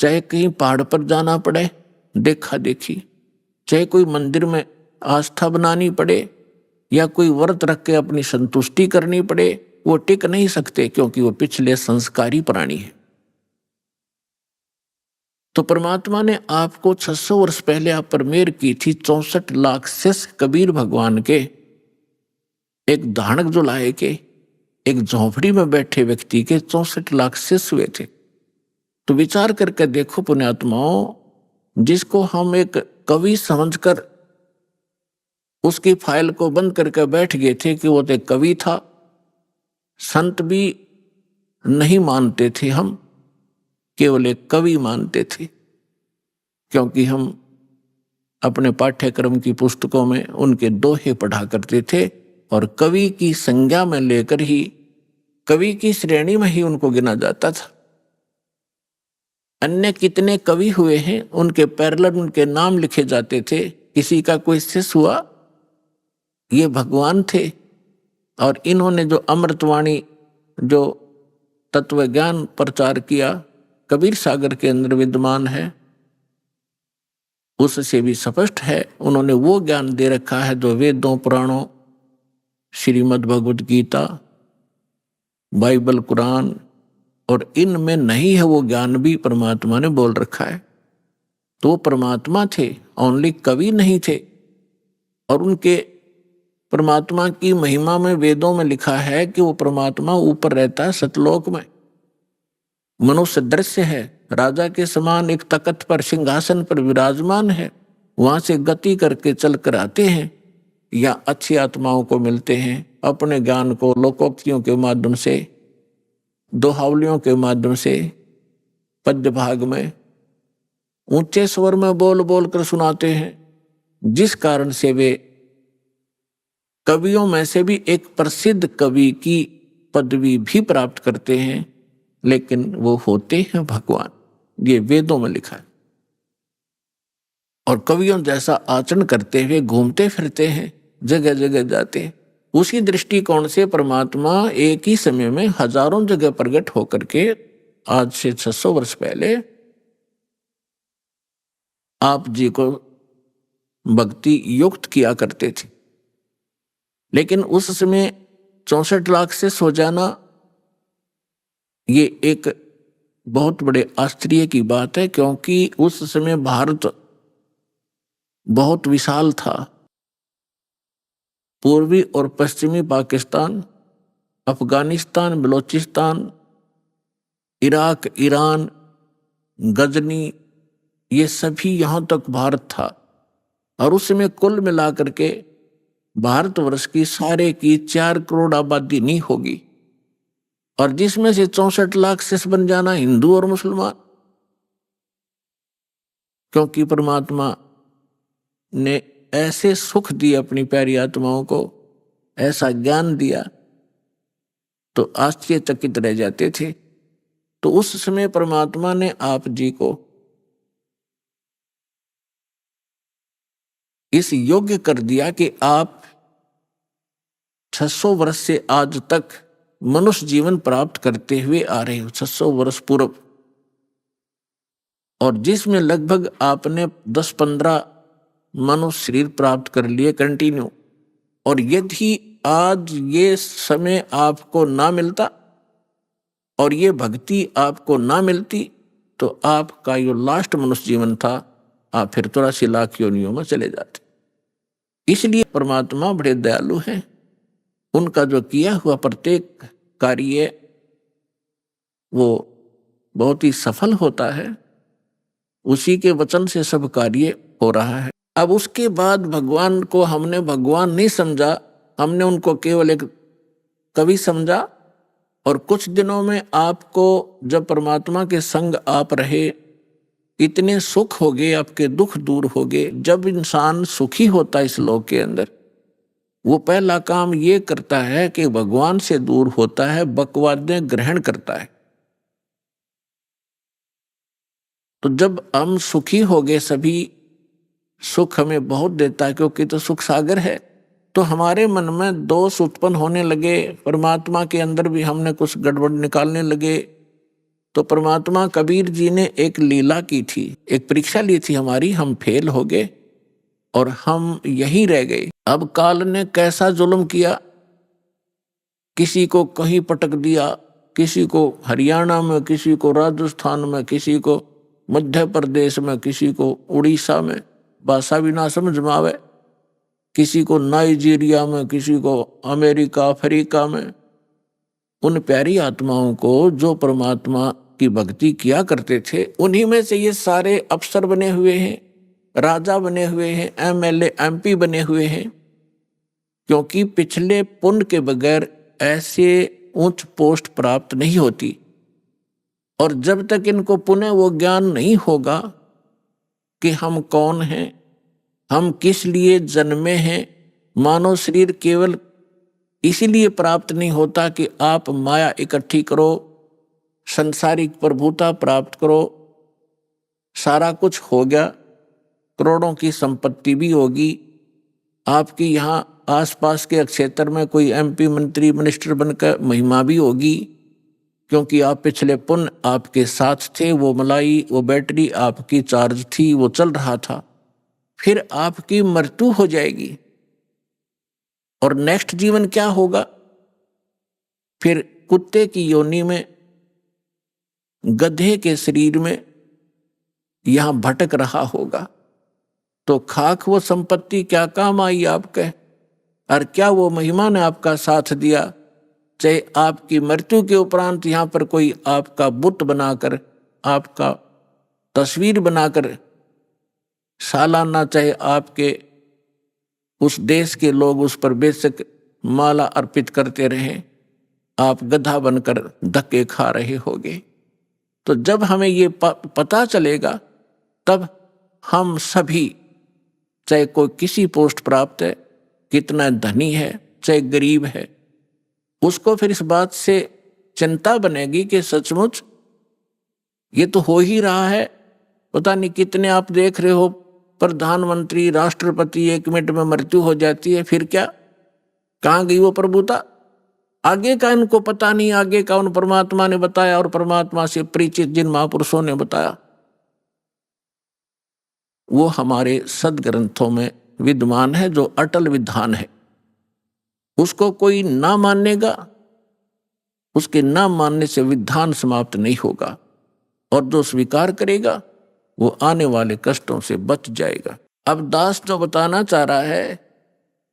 चाहे कहीं पहाड़ पर जाना पड़े देखा देखी, चाहे कोई मंदिर में आस्था बनानी पड़े या कोई व्रत रख के अपनी संतुष्टि करनी पड़े, वो टिक नहीं सकते क्योंकि वो पिछले संस्कारी प्राणी है। तो परमात्मा ने आपको 600 वर्ष पहले आप पर मेहर की थी। 64 लाख शिष्य कबीर भगवान के एक धानक जो लाए के एक झोंपड़ी में बैठे व्यक्ति के 64 लाख शिष्य हुए थे। तो विचार करके देखो पुण्यात्माओं, जिसको हम एक कवि समझकर उसकी फाइल को बंद करके बैठ गए थे कि वो तो एक कवि था, संत भी नहीं मानते थे, हम केवल एक कवि मानते थे, क्योंकि हम अपने पाठ्यक्रम की पुस्तकों में उनके दोहे पढ़ा करते थे और कवि की संज्ञा में लेकर ही, कवि की श्रेणी में ही उनको गिना जाता था। अन्य कितने कवि हुए हैं, उनके पैरेलल उनके नाम लिखे जाते थे। किसी का कोई शिष्य हुआ, ये भगवान थे। और इन्होंने जो अमृतवाणी, जो तत्व ज्ञान प्रचार किया, कबीर सागर के अंदर विद्यमान है, उससे भी स्पष्ट है। उन्होंने वो ज्ञान दे रखा है जो वेदों, पुराणों, श्रीमद् भगवद गीता, बाइबल, कुरान और इनमें नहीं है। वो ज्ञान भी परमात्मा ने बोल रखा है। तो वो परमात्मा थे, ओनली कवि नहीं थे। और उनके परमात्मा की महिमा में वेदों में लिखा है कि वो परमात्मा ऊपर रहता है सतलोक में, मनुष्य दृश्य है, राजा के समान एक तख्त पर, सिंहासन पर विराजमान है, वहां से गति करके चल कर आते हैं या अच्छी आत्माओं को मिलते हैं, अपने ज्ञान को लोकोक्तियों के माध्यम से, दोहावलियों के माध्यम से, पद्य भाग में ऊंचे स्वर में बोल बोल कर सुनाते हैं, जिस कारण से वे कवियों में से भी एक प्रसिद्ध कवि की पदवी भी प्राप्त करते हैं, लेकिन वो होते हैं भगवान। ये वेदों में लिखा है। और कवियों जैसा आचरण करते हुए घूमते फिरते हैं, जगह जगह जाते हैं। उसी दृष्टिकोण से परमात्मा एक ही समय में हजारों जगह प्रकट होकर के आज से 600 वर्ष पहले आप जी को भक्ति युक्त किया करते थे। लेकिन उस समय 64 लाख से सो जाना, ये एक बहुत बड़े आश्चर्य की बात है, क्योंकि उस समय भारत बहुत विशाल था। पूर्वी और पश्चिमी पाकिस्तान, अफगानिस्तान, बलोचिस्तान, इराक, ईरान, गजनी, ये सभी यहाँ तक भारत था। और उस समय कुल मिलाकर के भारतवर्ष की सारे की 4 करोड़ आबादी नहीं होगी, और जिसमें से 64 लाख शिष्य बन जाना हिंदू और मुसलमान, क्योंकि परमात्मा ने ऐसे सुख दिए अपनी प्यारी आत्माओं को, ऐसा ज्ञान दिया, तो आश्चर्यचकित रह जाते थे। तो उस समय परमात्मा ने आप जी को इस योग्य कर दिया कि आप 600 वर्ष से आज तक मनुष्य जीवन प्राप्त करते हुए आ रहे हो, 600 वर्ष पूर्व, और जिसमें लगभग आपने 10-15 मनुष्य शरीर प्राप्त कर लिए कंटिन्यू। और यदि आज ये समय आपको ना मिलता और ये भक्ति आपको ना मिलती तो आपका जो लास्ट मनुष्य जीवन था, आप फिर 83 लाख योनियों में चले जाते। इसलिए परमात्मा बड़े दयालु हैं। उनका जो किया हुआ प्रत्येक कार्य वो बहुत ही सफल होता है। उसी के वचन से सब कार्य हो रहा है। अब उसके बाद भगवान को हमने भगवान नहीं समझा, हमने उनको केवल एक कवि समझा। और कुछ दिनों में आपको जब परमात्मा के संग आप रहे, इतने सुख हो गए, आपके दुख दूर हो गए। जब इंसान सुखी होता है इस लोक के अंदर, वो पहला काम ये करता है कि भगवान से दूर होता है, बकवादें ग्रहण करता है। तो जब हम सुखी हो गए, सभी सुख हमें बहुत देता है क्योंकि तो सुख सागर है, तो हमारे मन में दोष उत्पन्न होने लगे। परमात्मा के अंदर भी हमने कुछ गड़बड़ निकालने लगे। तो परमात्मा कबीर जी ने एक लीला की थी, एक परीक्षा ली थी हमारी, हम फेल हो गए और हम यहीं रह गए। अब काल ने कैसा जुल्म किया, किसी को कहीं पटक दिया, किसी को हरियाणा में, किसी को राजस्थान में, किसी को मध्य प्रदेश में, किसी को उड़ीसा में, भाषा भी ना समझ में आवे, किसी को नाइजीरिया में, किसी को अमेरिका अफ्रीका में। उन प्यारी आत्माओं को जो परमात्मा की भक्ति किया करते थे, उन्हीं में से ये सारे अफसर बने हुए हैं, राजा बने हुए हैं, एमएलए एमपी बने हुए हैं। क्योंकि पिछले पुण्य के बगैर ऐसे उच्च पोस्ट प्राप्त नहीं होती। और जब तक इनको पुण्य वो ज्ञान नहीं होगा कि हम कौन हैं, हम किस लिए जन्मे हैं। मानव शरीर केवल इसीलिए प्राप्त नहीं होता कि आप माया इकट्ठी करो, संसारिक प्रभुता प्राप्त करो, सारा कुछ हो गया, करोड़ों की संपत्ति भी होगी, आपकी यहाँ आसपास के क्षेत्र में कोई एमपी मंत्री मिनिस्टर बनकर महिमा भी होगी, क्योंकि आप पिछले पुण्य आपके साथ थे, वो मलाई, वो बैटरी आपकी चार्ज थी, वो चल रहा था। फिर आपकी मृत्यु हो जाएगी और नेक्स्ट जीवन क्या होगा, फिर कुत्ते की योनि में, गधे के शरीर में यहां भटक रहा होगा। तो खाक वो संपत्ति क्या काम आई आपके, और क्या वो महिमा ने आपका साथ दिया। चाहे आपकी मृत्यु के उपरांत यहाँ पर कोई आपका बुत बनाकर, आपका तस्वीर बनाकर सालाना, चाहे आपके उस देश के लोग उस पर बेशक माला अर्पित करते रहें, आप गधा बनकर धक्के खा रहे होगे। तो जब हमें ये पता चलेगा, तब हम सभी, चाहे कोई किसी पोस्ट प्राप्त है, कितना धनी है, चाहे गरीब है, उसको फिर इस बात से चिंता बनेगी कि सचमुच ये तो हो ही रहा है। पता नहीं कितने आप देख रहे हो, प्रधानमंत्री, राष्ट्रपति, 1 मिनट में मृत्यु हो जाती है। फिर क्या, कहाँ गई वो प्रभुता? आगे का इनको पता नहीं, आगे का उन परमात्मा ने बताया, और परमात्मा से परिचित जिन महापुरुषों ने बताया वो हमारे सदग्रंथों में विद्यमान है, जो अटल विधान है। उसको कोई ना मानेगा, उसके ना मानने से विधान समाप्त नहीं होगा, और जो स्वीकार करेगा वो आने वाले कष्टों से बच जाएगा। अब दास जो बताना चाह रहा है,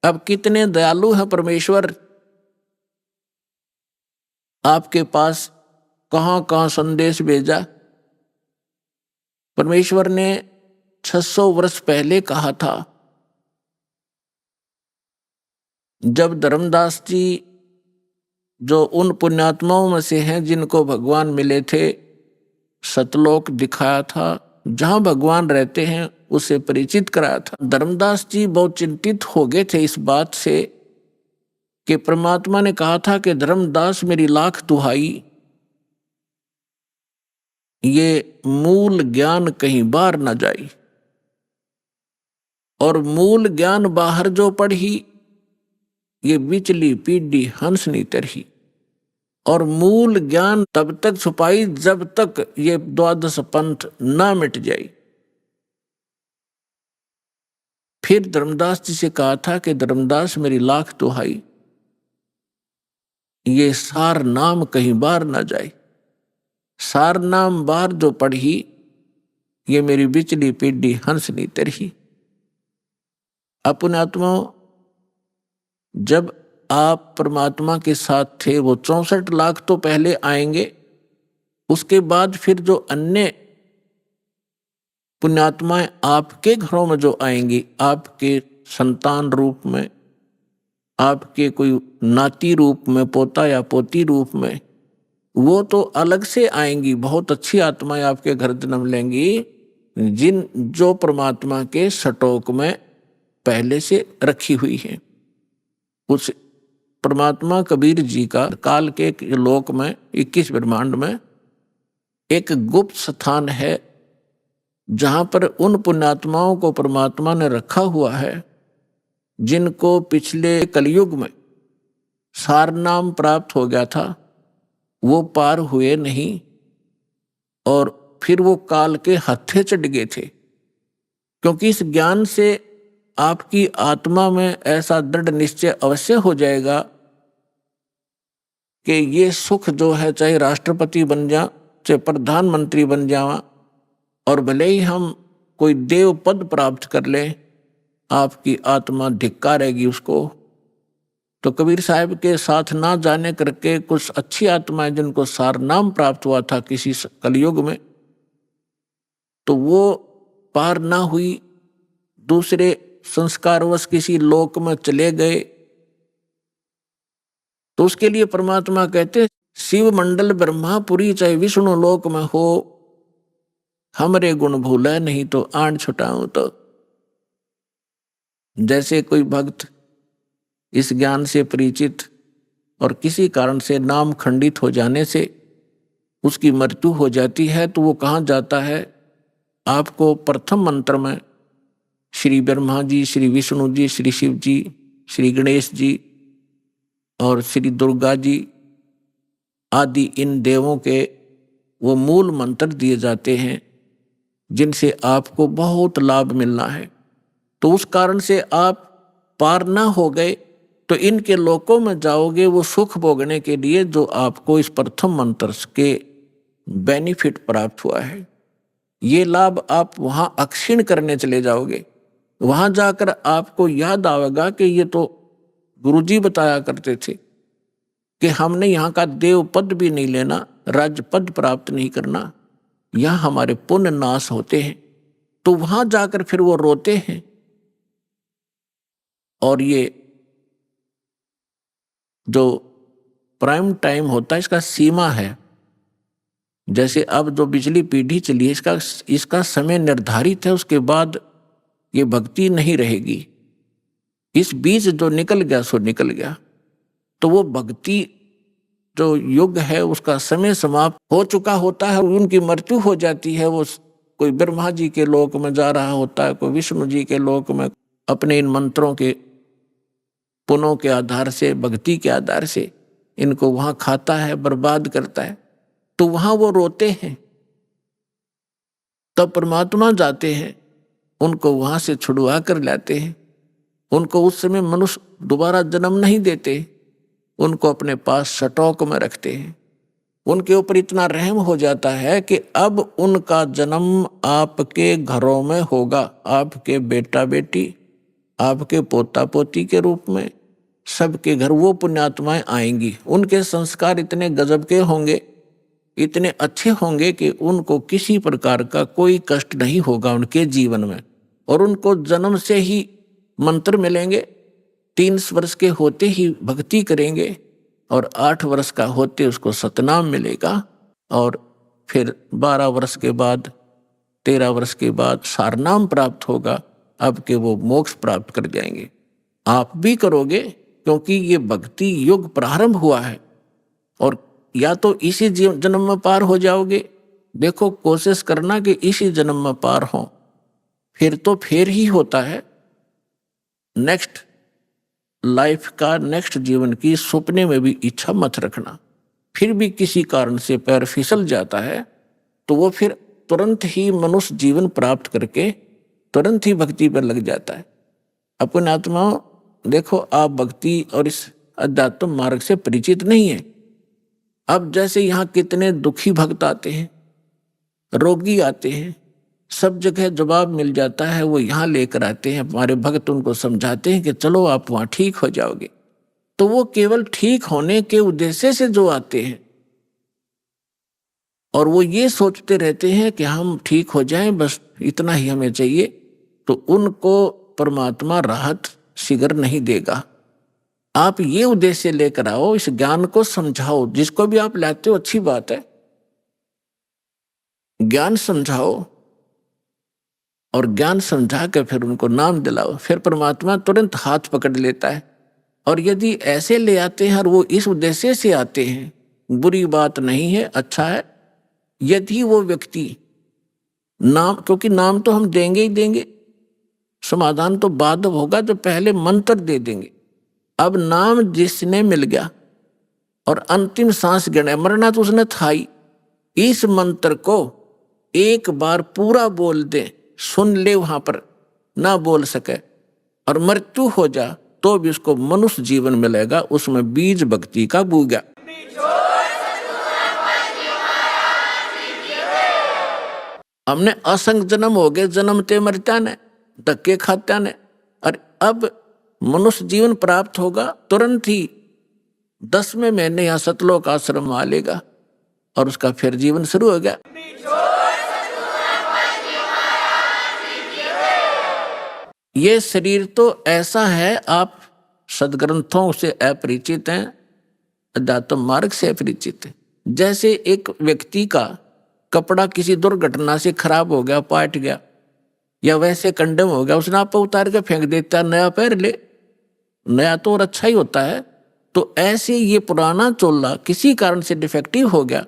अब कितने दयालु है परमेश्वर, आपके पास कहां कहां संदेश भेजा। परमेश्वर ने 600 वर्ष पहले कहा था, जब धर्मदास जी जो उन पुण्यात्माओं में से हैं जिनको भगवान मिले थे, सतलोक दिखाया था, जहां भगवान रहते हैं उसे परिचित कराया था। धर्मदास जी बहुत चिंतित हो गए थे इस बात से कि परमात्मा ने कहा था कि धर्मदास मेरी लाख दुहाई, ये मूल ज्ञान कहीं बाहर न जाई। और मूल ज्ञान बाहर जो पढ़ी, ये बिचली पीढ़ी हंसनी तरही। और मूल ज्ञान तब तक छुपाई जब तक ये 12 पंथ ना मिट जाए। फिर धर्मदास जी से कहा था कि धर्मदास मेरी लाख दुहाई, ये सार नाम कहीं बाहर ना जाए। सार नाम बार जो पढ़ी, ये मेरी बिचली पीढ़ी हंसनी तरही। अपने आत्माओं, जब आप परमात्मा के साथ थे, वो 64 लाख तो पहले आएंगे, उसके बाद फिर जो अन्य पुण्यात्माएं आपके घरों में जो आएंगी, आपके संतान रूप में, आपके कोई नाती रूप में, पोता या पोती रूप में, वो तो अलग से आएंगी। बहुत अच्छी आत्माएं आपके घर जन्म लेंगी, जो परमात्मा के सटोक में पहले से रखी हुई है। उस परमात्मा कबीर जी का काल के लोक में 21 ब्रह्मांड में एक गुप्त स्थान है, जहां पर उन पुण्यात्माओं को परमात्मा ने रखा हुआ है जिनको पिछले कलयुग में सार नाम प्राप्त हो गया था, वो पार हुए नहीं और फिर वो काल के हत्थे चढ़ गए थे। क्योंकि इस ज्ञान से आपकी आत्मा में ऐसा दृढ़ निश्चय अवश्य हो जाएगा कि ये सुख जो है, चाहे राष्ट्रपति बन जा, चाहे प्रधानमंत्री बन जावा, और भले ही हम कोई देव पद प्राप्त कर लें, आपकी आत्मा धिक्कारेगी उसको। तो कबीर साहब के साथ ना जाने करके कुछ अच्छी आत्माएं जिनको सार नाम प्राप्त हुआ था किसी कलयुग में, तो वो पार ना हुई, दूसरे संस्कारवश किसी लोक में चले गए। तो उसके लिए परमात्मा कहते, शिव मंडल ब्रह्मापुरी चाहे विष्णु लोक में हो, हमरे गुण भूला नहीं तो आन छुटाऊं। तो जैसे कोई भक्त इस ज्ञान से परिचित और किसी कारण से नाम खंडित हो जाने से उसकी मृत्यु हो जाती है, तो वो कहाँ जाता है? आपको प्रथम मंत्र में श्री ब्रह्मा जी, श्री विष्णु जी, श्री शिव जी, श्री गणेश जी और श्री दुर्गा जी आदि इन देवों के वो मूल मंत्र दिए जाते हैं, जिनसे आपको बहुत लाभ मिलना है। तो उस कारण से आप पार ना हो गए तो इनके लोकों में जाओगे वो सुख भोगने के लिए, जो आपको इस प्रथम मंत्र के बेनिफिट प्राप्त हुआ है। ये लाभ आप वहां अक्षीण करने चले जाओगे। वहां जाकर आपको याद आएगा कि ये तो गुरुजी बताया करते थे कि हमने यहाँ का देव पद भी नहीं लेना, राज्य पद प्राप्त नहीं करना, यहाँ हमारे पुण्य नाश होते हैं। तो वहां जाकर फिर वो रोते हैं। और ये जो प्राइम टाइम होता है, इसका सीमा है। जैसे अब जो बिजली पीढ़ी चली है, इसका समय निर्धारित है, उसके बाद ये भक्ति नहीं रहेगी। इस बीच जो निकल गया सो निकल गया। तो वो भक्ति जो युग है उसका समय समाप्त हो चुका होता है, उनकी मृत्यु हो जाती है। वो कोई ब्रह्मा जी के लोक में जा रहा होता है, कोई विष्णु जी के लोक में, अपने इन मंत्रों के पुनों के आधार से, भक्ति के आधार से इनको वहां खाता है, बर्बाद करता है। तो वहां वो रोते हैं। तब परमात्मा जाते हैं, उनको वहां से छुड़वा कर लाते हैं। उनको उस समय मनुष्य दोबारा जन्म नहीं देते, उनको अपने पास सटोक में रखते हैं। उनके ऊपर इतना रहम हो जाता है कि अब उनका जन्म आपके घरों में होगा, आपके बेटा बेटी, आपके पोता पोती के रूप में सबके घर वो पुण्यात्माएं आएंगी। उनके संस्कार इतने गजब के होंगे, इतने अच्छे होंगे कि उनको किसी प्रकार का कोई कष्ट नहीं होगा उनके जीवन में। और उनको जन्म से ही मंत्र मिलेंगे, 3 वर्ष के होते ही भक्ति करेंगे और 8 वर्ष का होते उसको सतनाम मिलेगा। और फिर 12 वर्ष के बाद, 13 वर्ष के बाद सारनाम प्राप्त होगा। अब के वो मोक्ष प्राप्त कर जाएंगे। आप भी करोगे, क्योंकि ये भक्ति युग प्रारंभ हुआ है। और या तो इसी जन्म में पार हो जाओगे, देखो कोशिश करना कि इसी जन्म में पार हो, फिर तो फिर ही होता है। नेक्स्ट लाइफ का, नेक्स्ट जीवन की सपने में भी इच्छा मत रखना। फिर भी किसी कारण से पैर फिसल जाता है तो वो फिर तुरंत ही मनुष्य जीवन प्राप्त करके तुरंत ही भक्ति पर लग जाता है। अपने आत्मा देखो, आप भक्ति और इस अध्यात्म मार्ग से परिचित नहीं है, अब जैसे यहाँ कितने दुखी भक्त आते हैं, रोगी आते हैं, सब जगह जवाब मिल जाता है, वो यहाँ लेकर आते हैं, हमारे भक्त उनको समझाते हैं कि चलो आप वहाँ ठीक हो जाओगे। तो वो केवल ठीक होने के उद्देश्य से जो आते हैं और वो ये सोचते रहते हैं कि हम ठीक हो जाएं, बस इतना ही हमें चाहिए, तो उनको परमात्मा राहत शीघ्र नहीं देगा। आप ये उद्देश्य लेकर आओ, इस ज्ञान को समझाओ, जिसको भी आप लाते हो अच्छी बात है, ज्ञान समझाओ और ज्ञान समझा के फिर उनको नाम दिलाओ, फिर परमात्मा तुरंत हाथ पकड़ लेता है। और यदि ऐसे ले आते हैं और वो इस उद्देश्य से आते हैं, बुरी बात नहीं है, अच्छा है। यदि वो व्यक्ति नाम, क्योंकि नाम तो हम देंगे ही देंगे, समाधान तो बाद होगा, तो पहले मंत्र दे देंगे। अब नाम जिसने मिल गया और अंतिम सांस गिरना, मरना तो उसने था ही, इस मंत्र को एक बार पूरा बोल दे, सुन ले, वहां पर ना बोल सके और मृत्यु हो जा तो भी उसको मनुष्य जीवन मिलेगा, उसमें बीज भक्ति का बूगा। हमने असंग जन्म हो गए, जन्मते मरता ने, धक्के खात्या ने, और अब मनुष्य जीवन प्राप्त होगा, तुरंत ही 10वें महीने यहाँ सतलोक आश्रम में आ लेगा और उसका फिर जीवन शुरू हो गया। ये शरीर तो ऐसा है, आप सदग्रंथों से अपरिचित हैं, अध्यात्म मार्ग से अपरिचित हैं। जैसे एक व्यक्ति का कपड़ा किसी दुर्घटना से खराब हो गया, पाट गया या वैसे कंडम हो गया, उसने आप उतार के फेंक देता है, नया पहन ले, नया तो और अच्छा ही होता है। तो ऐसे ये पुराना चोला किसी कारण से डिफेक्टिव हो गया,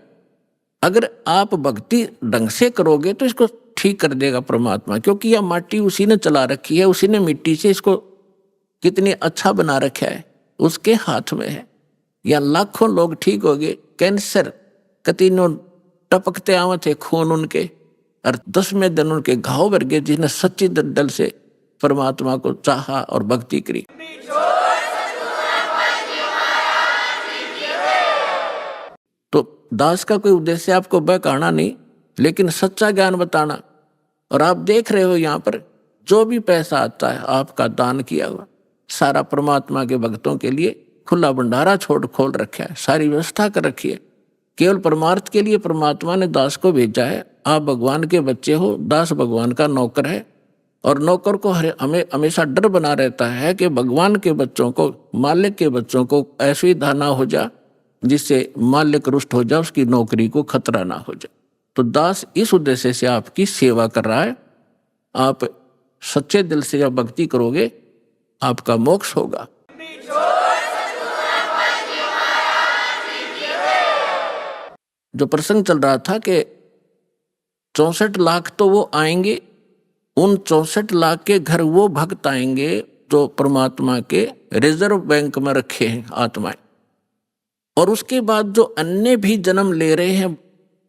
अगर आप भक्ति ढंग से करोगे तो इसको ठीक कर देगा परमात्मा, क्योंकि यह माटी उसी ने चला रखी है, उसी ने मिट्टी से इसको कितनी अच्छा बना रखा है, उसके हाथ में है। या लाखों लोग ठीक हो गए, कैंसर कतीनों टपकते आवे थे खून उनके, और 10वें दिन उनके घाव भर गए, जिसने सच्ची दल से परमात्मा को चाहा और भक्ति करी। तो दास का कोई उद्देश्य आपको बहकाना नहीं, लेकिन सच्चा ज्ञान बताना। और आप देख रहे हो यहाँ पर जो भी पैसा आता है आपका दान किया हुआ, सारा परमात्मा के भक्तों के लिए खुला भंडारा खोल रखा है, सारी व्यवस्था कर रखी है। केवल परमार्थ के लिए परमात्मा ने दास को भेजा है। आप भगवान के बच्चे हो, दास भगवान का नौकर है, और नौकर को हमें हमेशा डर बना रहता है कि भगवान के बच्चों को, मालिक के बच्चों को ऐसी धारणा हो जा जिससे मालिक रुष्ट हो जाए, उसकी नौकरी को खतरा ना हो जाए। तो दास इस उद्देश्य से आपकी सेवा कर रहा है। आप सच्चे दिल से जब भक्ति करोगे आपका मोक्ष होगा। जो प्रसंग चल रहा था कि 64 लाख तो वो आएंगे, उन 64 लाख के घर वो भक्त आएंगे जो परमात्मा के रिजर्व बैंक में रखे हैं आत्माएं। और उसके बाद जो अन्य भी जन्म ले रहे हैं,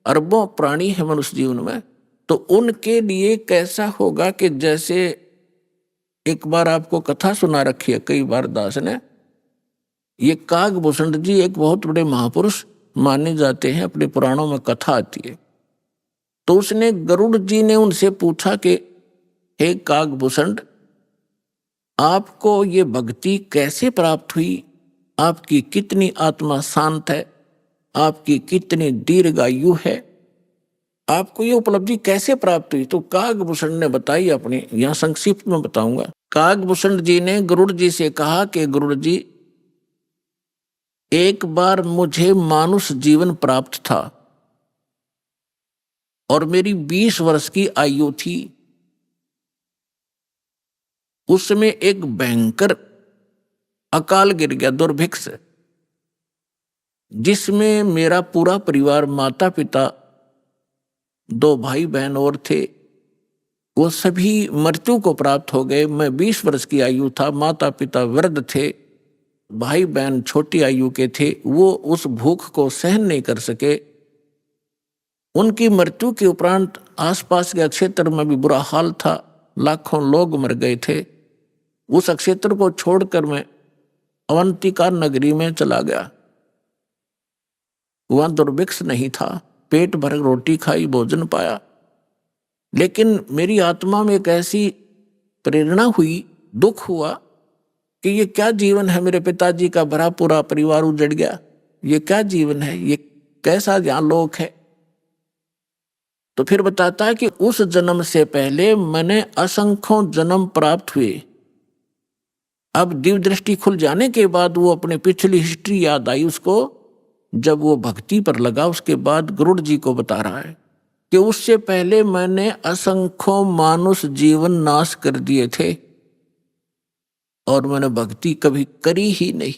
अरबों प्राणी है मनुष्य जीवन में, तो उनके लिए कैसा होगा कि जैसे एक बार आपको कथा सुना रखी है कई बार दास ने, ये कागभूषण जी एक बहुत बड़े महापुरुष माने जाते हैं, अपने पुराणों में कथा आती है। तो उसने, गरुड़ जी ने उनसे पूछा कि हे कागभूषण, आपको ये भक्ति कैसे प्राप्त हुई, आपकी कितनी आत्मा शांत है, आपकी कितनी दीर्घायु है, आपको ये उपलब्धि कैसे प्राप्त हुई। तो कागभूषण ने बताई अपनी, यहां संक्षिप्त में बताऊंगा। कागभूषण जी ने गरुड़ जी से कहा कि गरुड़ जी, एक बार मुझे मानुष जीवन प्राप्त था और मेरी 20 वर्ष की आयु थी। उस समय एक भयंकर अकाल गिर गया, दुर्भिक्ष, जिसमें मेरा पूरा परिवार, माता पिता, 2 भाई बहन और थे, वो सभी मृत्यु को प्राप्त हो गए। मैं 20 वर्ष की आयु था, माता पिता वृद्ध थे, भाई बहन छोटी आयु के थे। वो उस भूख को सहन नहीं कर सके। उनकी मृत्यु के उपरांत आसपास के क्षेत्र में भी बुरा हाल था, लाखों लोग मर गए थे। उस क्षेत्र को छोड़कर मैं अवंतिका नगरी में चला गया। वहां दुर्भिक्ष नहीं था, पेट भर रोटी खाई, भोजन पाया। लेकिन मेरी आत्मा में एक ऐसी प्रेरणा हुई, दुख हुआ कि ये क्या जीवन है, मेरे पिताजी का भरा पूरा परिवार उजड़ गया, ये क्या जीवन है, ये कैसा यहाँ लोक है। तो फिर बताता है कि उस जन्म से पहले मैंने असंख्यों जन्म प्राप्त हुए। अब दिव्य दृष्टि खुल जाने के बाद वो अपनी पिछली हिस्ट्री याद आई उसको। जब वो भक्ति पर लगा उसके बाद गरुड़ जी को बता रहा है कि उससे पहले मैंने असंख्यों मानुष जीवन नाश कर दिए थे और मैंने भक्ति कभी करी ही नहीं।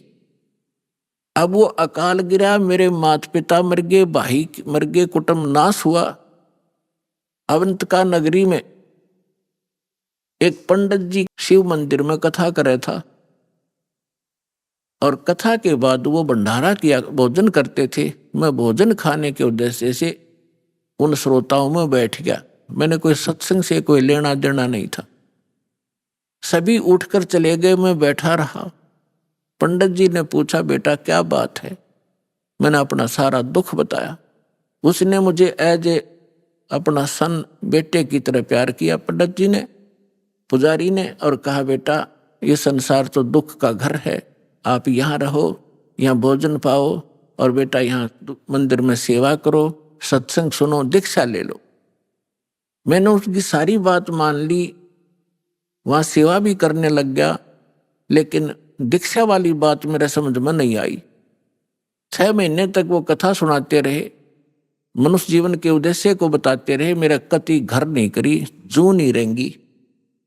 अब वो अकाल गिरा, मेरे माता पिता मर गए, भाई मर गए, कुटुंब नाश हुआ। अवंतिका नगरी में एक पंडित जी शिव मंदिर में कथा कर रहा था और कथा के बाद वो भंडारा किया, भोजन करते थे। मैं भोजन खाने के उद्देश्य से उन श्रोताओं में बैठ गया। मैंने कोई सत्संग से कोई लेना देना नहीं था। सभी उठकर चले गए, मैं बैठा रहा। पंडित जी ने पूछा, बेटा क्या बात है? मैंने अपना सारा दुख बताया। उसने मुझे एज ए अपना सन, बेटे की तरह प्यार किया पंडित जी ने, पुजारी ने, और कहा बेटा ये संसार तो दुख का घर है, आप यहाँ रहो, यहाँ भोजन पाओ और बेटा यहाँ मंदिर में सेवा करो, सत्संग सुनो, दीक्षा ले लो। मैंने उसकी सारी बात मान ली, वहाँ सेवा भी करने लग गया, लेकिन दीक्षा वाली बात मेरे समझ में नहीं आई। 6 महीने तक वो कथा सुनाते रहे, मनुष्य जीवन के उद्देश्य को बताते रहे। मेरा कति घर नहीं करी, जू नहीं रहेंगी।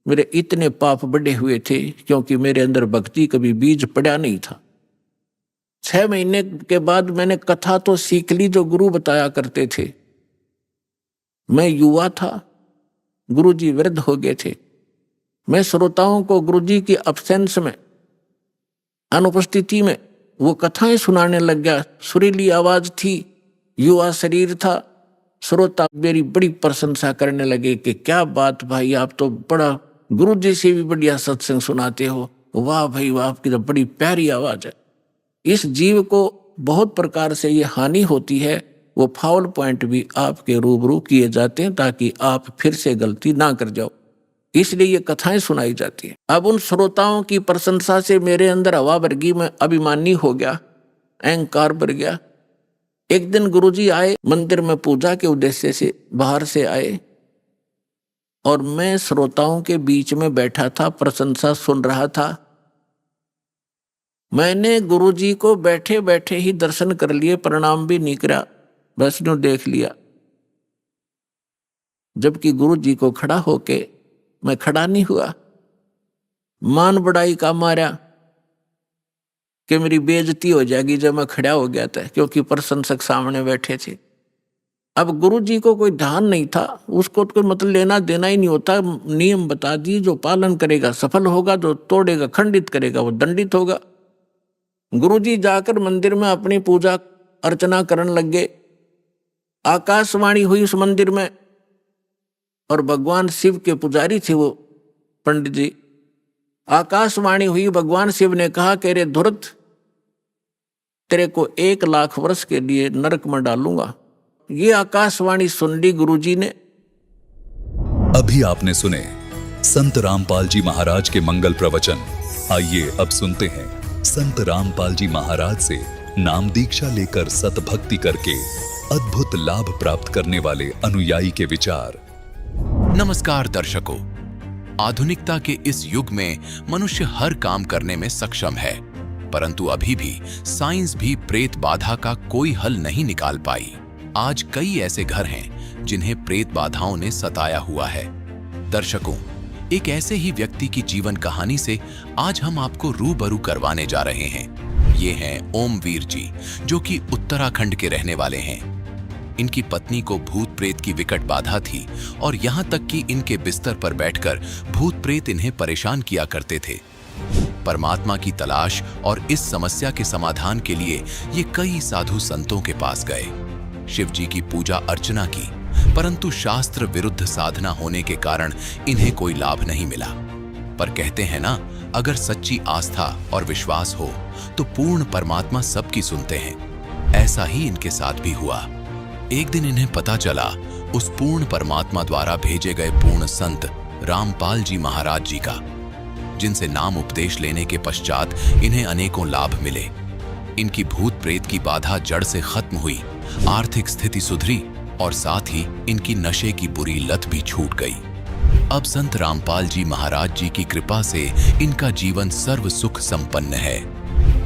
मेरे इतने पाप बढ़े हुए थे क्योंकि मेरे अंदर भक्ति कभी बीज पड़ा नहीं था। 6 महीने के बाद मैंने कथा तो सीख ली जो गुरु बताया करते थे। मैं युवा था, गुरु जी वृद्ध हो गए थे। मैं श्रोताओं को गुरु जी की अब्सेंस में, अनुपस्थिति में वो कथाएं सुनाने लग गया। सुरीली आवाज थी, युवा शरीर था। श्रोता मेरी बड़ी प्रशंसा करने लगे कि क्या बात भाई, आप तो बड़ा गुरु जी से भी बढ़िया सत्संग सुनाते हो, वाह भाई वाह, आपकी तो बड़ी प्यारी आवाज है। इस जीव को बहुत प्रकार से ये हानि होती है, वो फाउल पॉइंट भी आपके रूबरू किए जाते हैं ताकि आप फिर से गलती ना कर जाओ, इसलिए ये कथाएं सुनाई जाती हैं। अब उन श्रोताओं की प्रशंसा से मेरे अंदर हवा भर गई, मैं अभिमानी हो गया, अहंकार भर गया। एक दिन गुरुजी आए, मंदिर में पूजा के उद्देश्य से बाहर से आए और मैं श्रोताओं के बीच में बैठा था, प्रशंसा सुन रहा था। मैंने गुरुजी को बैठे बैठे ही दर्शन कर लिए, प्रणाम भी नहीं करा, बस यूं देख लिया। जबकि गुरुजी को खड़ा होके मैं खड़ा नहीं हुआ। मान बढ़ाई का मारा कि मेरी बेइज्जती हो जाएगी जब मैं खड़ा हो गया था, क्योंकि प्रशंसक सामने बैठे थे। अब गुरुजी को कोई ध्यान नहीं था, उसको तो कोई मतलब लेना देना ही नहीं होता। नियम बता दिए, जो पालन करेगा सफल होगा, जो तोड़ेगा खंडित करेगा वो दंडित होगा। गुरुजी जाकर मंदिर में अपनी पूजा अर्चना करने लग गए। आकाशवाणी हुई उस मंदिर में और भगवान शिव के पुजारी थे वो पंडित जी। आकाशवाणी हुई, भगवान शिव ने कहा कि रे धुरत, तेरे को 1 लाख वर्ष के लिए नरक में डालूंगा। ये आकाशवाणी सुन ली गुरुजी ने। अभी आपने सुने संत रामपाल जी महाराज के मंगल प्रवचन। आइए अब सुनते हैं संत रामपाल जी महाराज से नाम दीक्षा लेकर सतभक्ति करके अद्भुत लाभ प्राप्त करने वाले अनुयायी के विचार। नमस्कार दर्शकों, आधुनिकता के इस युग में मनुष्य हर काम करने में सक्षम है, परंतु अभी भी साइंस भी प्रेत बाधा का कोई हल नहीं निकाल पाई। आज कई ऐसे घर हैं जिन्हें प्रेत बाधाओं ने सताया हुआ है। दर्शकों, एक ऐसे ही व्यक्ति की जीवन कहानी से आज हम आपको रूबरू करवाने जा रहे हैं। ये हैं ओमवीर जी, जो कि उत्तराखंड के रहने वाले हैं। इनकी पत्नी को भूत प्रेत की विकट बाधा थी और यहाँ तक कि इनके बिस्तर पर बैठकर भूत प्रेत इन्हें परेशान किया करते थे। परमात्मा की तलाश और इस समस्या के समाधान के लिए ये कई साधु संतों के पास गए, शिव जी की पूजा अर्चना की, परंतु शास्त्र विरुद्ध साधना होने के कारण इन्हें कोई लाभ नहीं मिला। पर कहते हैं ना, अगर सच्ची आस्था और विश्वास हो तो पूर्ण परमात्मा सबकी सुनते हैं। ऐसा ही इनके साथ भी हुआ। एक दिन इन्हें पता चला उस पूर्ण परमात्मा द्वारा भेजे गए पूर्ण संत रामपाल जी महाराज जी का, जिनसे नाम उपदेश लेने के पश्चात इन्हें अनेकों लाभ मिले। इनकी भूत प्रेत की बाधा जड़ से खत्म हुई, आर्थिक स्थिति सुधरी और साथ ही इनकी नशे की बुरी लत भी छूट गई। अब संत रामपाल जी महाराज जी की कृपा से इनका जीवन सर्व सुख संपन्न है।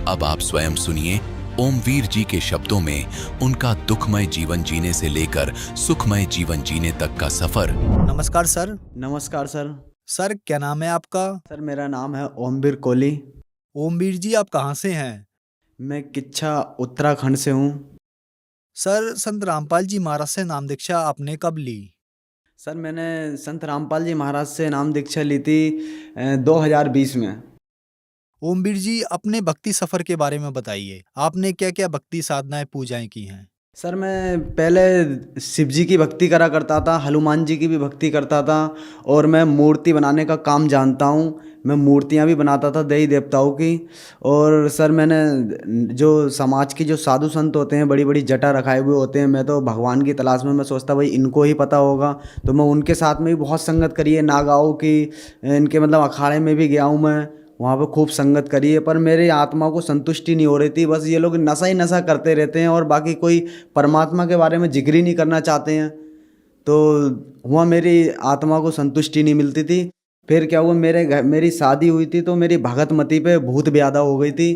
अब आप स्वयं सुनिए ओमवीर जी के शब्दों में उनका दुखमय जीवन जीने से लेकर सुखमय जीवन जीने तक का सफर। नमस्कार सर। नमस्कार सर। सर क्या नाम है आपका? सर मेरा नाम है ओमवीर कोहली। ओमवीर जी आप कहाँ से हैं? मैं किच्छा उत्तराखंड से हूँ। सर संत रामपाल जी महाराज से नाम दीक्षा आपने कब ली? सर मैंने संत रामपाल जी महाराज से नाम दीक्षा ली थी 2020 में। ओमवीर जी अपने भक्ति सफर के बारे में बताइए, आपने क्या क्या भक्ति साधनाएं पूजाएं की हैं? सर मैं पहले शिव जी की भक्ति करा करता था, हनुमान जी की भी भक्ति करता था और मैं मूर्ति बनाने का काम जानता हूँ। मैं मूर्तियाँ भी बनाता था देवी देवताओं की। और सर मैंने जो समाज के जो साधु संत होते हैं, बड़ी बड़ी जटा रखाए हुए होते हैं, मैं तो भगवान की तलाश में मैं सोचता भाई इनको ही पता होगा, तो मैं उनके साथ में भी बहुत संगत करी है। नागाओं की, इनके मतलब अखाड़े में भी गया हूँ मैं, वहाँ पे खूब संगत करी है, पर मेरी आत्मा को संतुष्टि नहीं हो रही थी। बस ये लोग नशा ही नशा करते रहते हैं और बाकी कोई परमात्मा के बारे में जिक्र ही नहीं करना चाहते हैं, तो वहाँ मेरी आत्मा को संतुष्टि नहीं मिलती थी। फिर क्या हुआ, मेरी शादी हुई थी तो मेरी भगतमती पे भूत ब्यादा हो गई थी।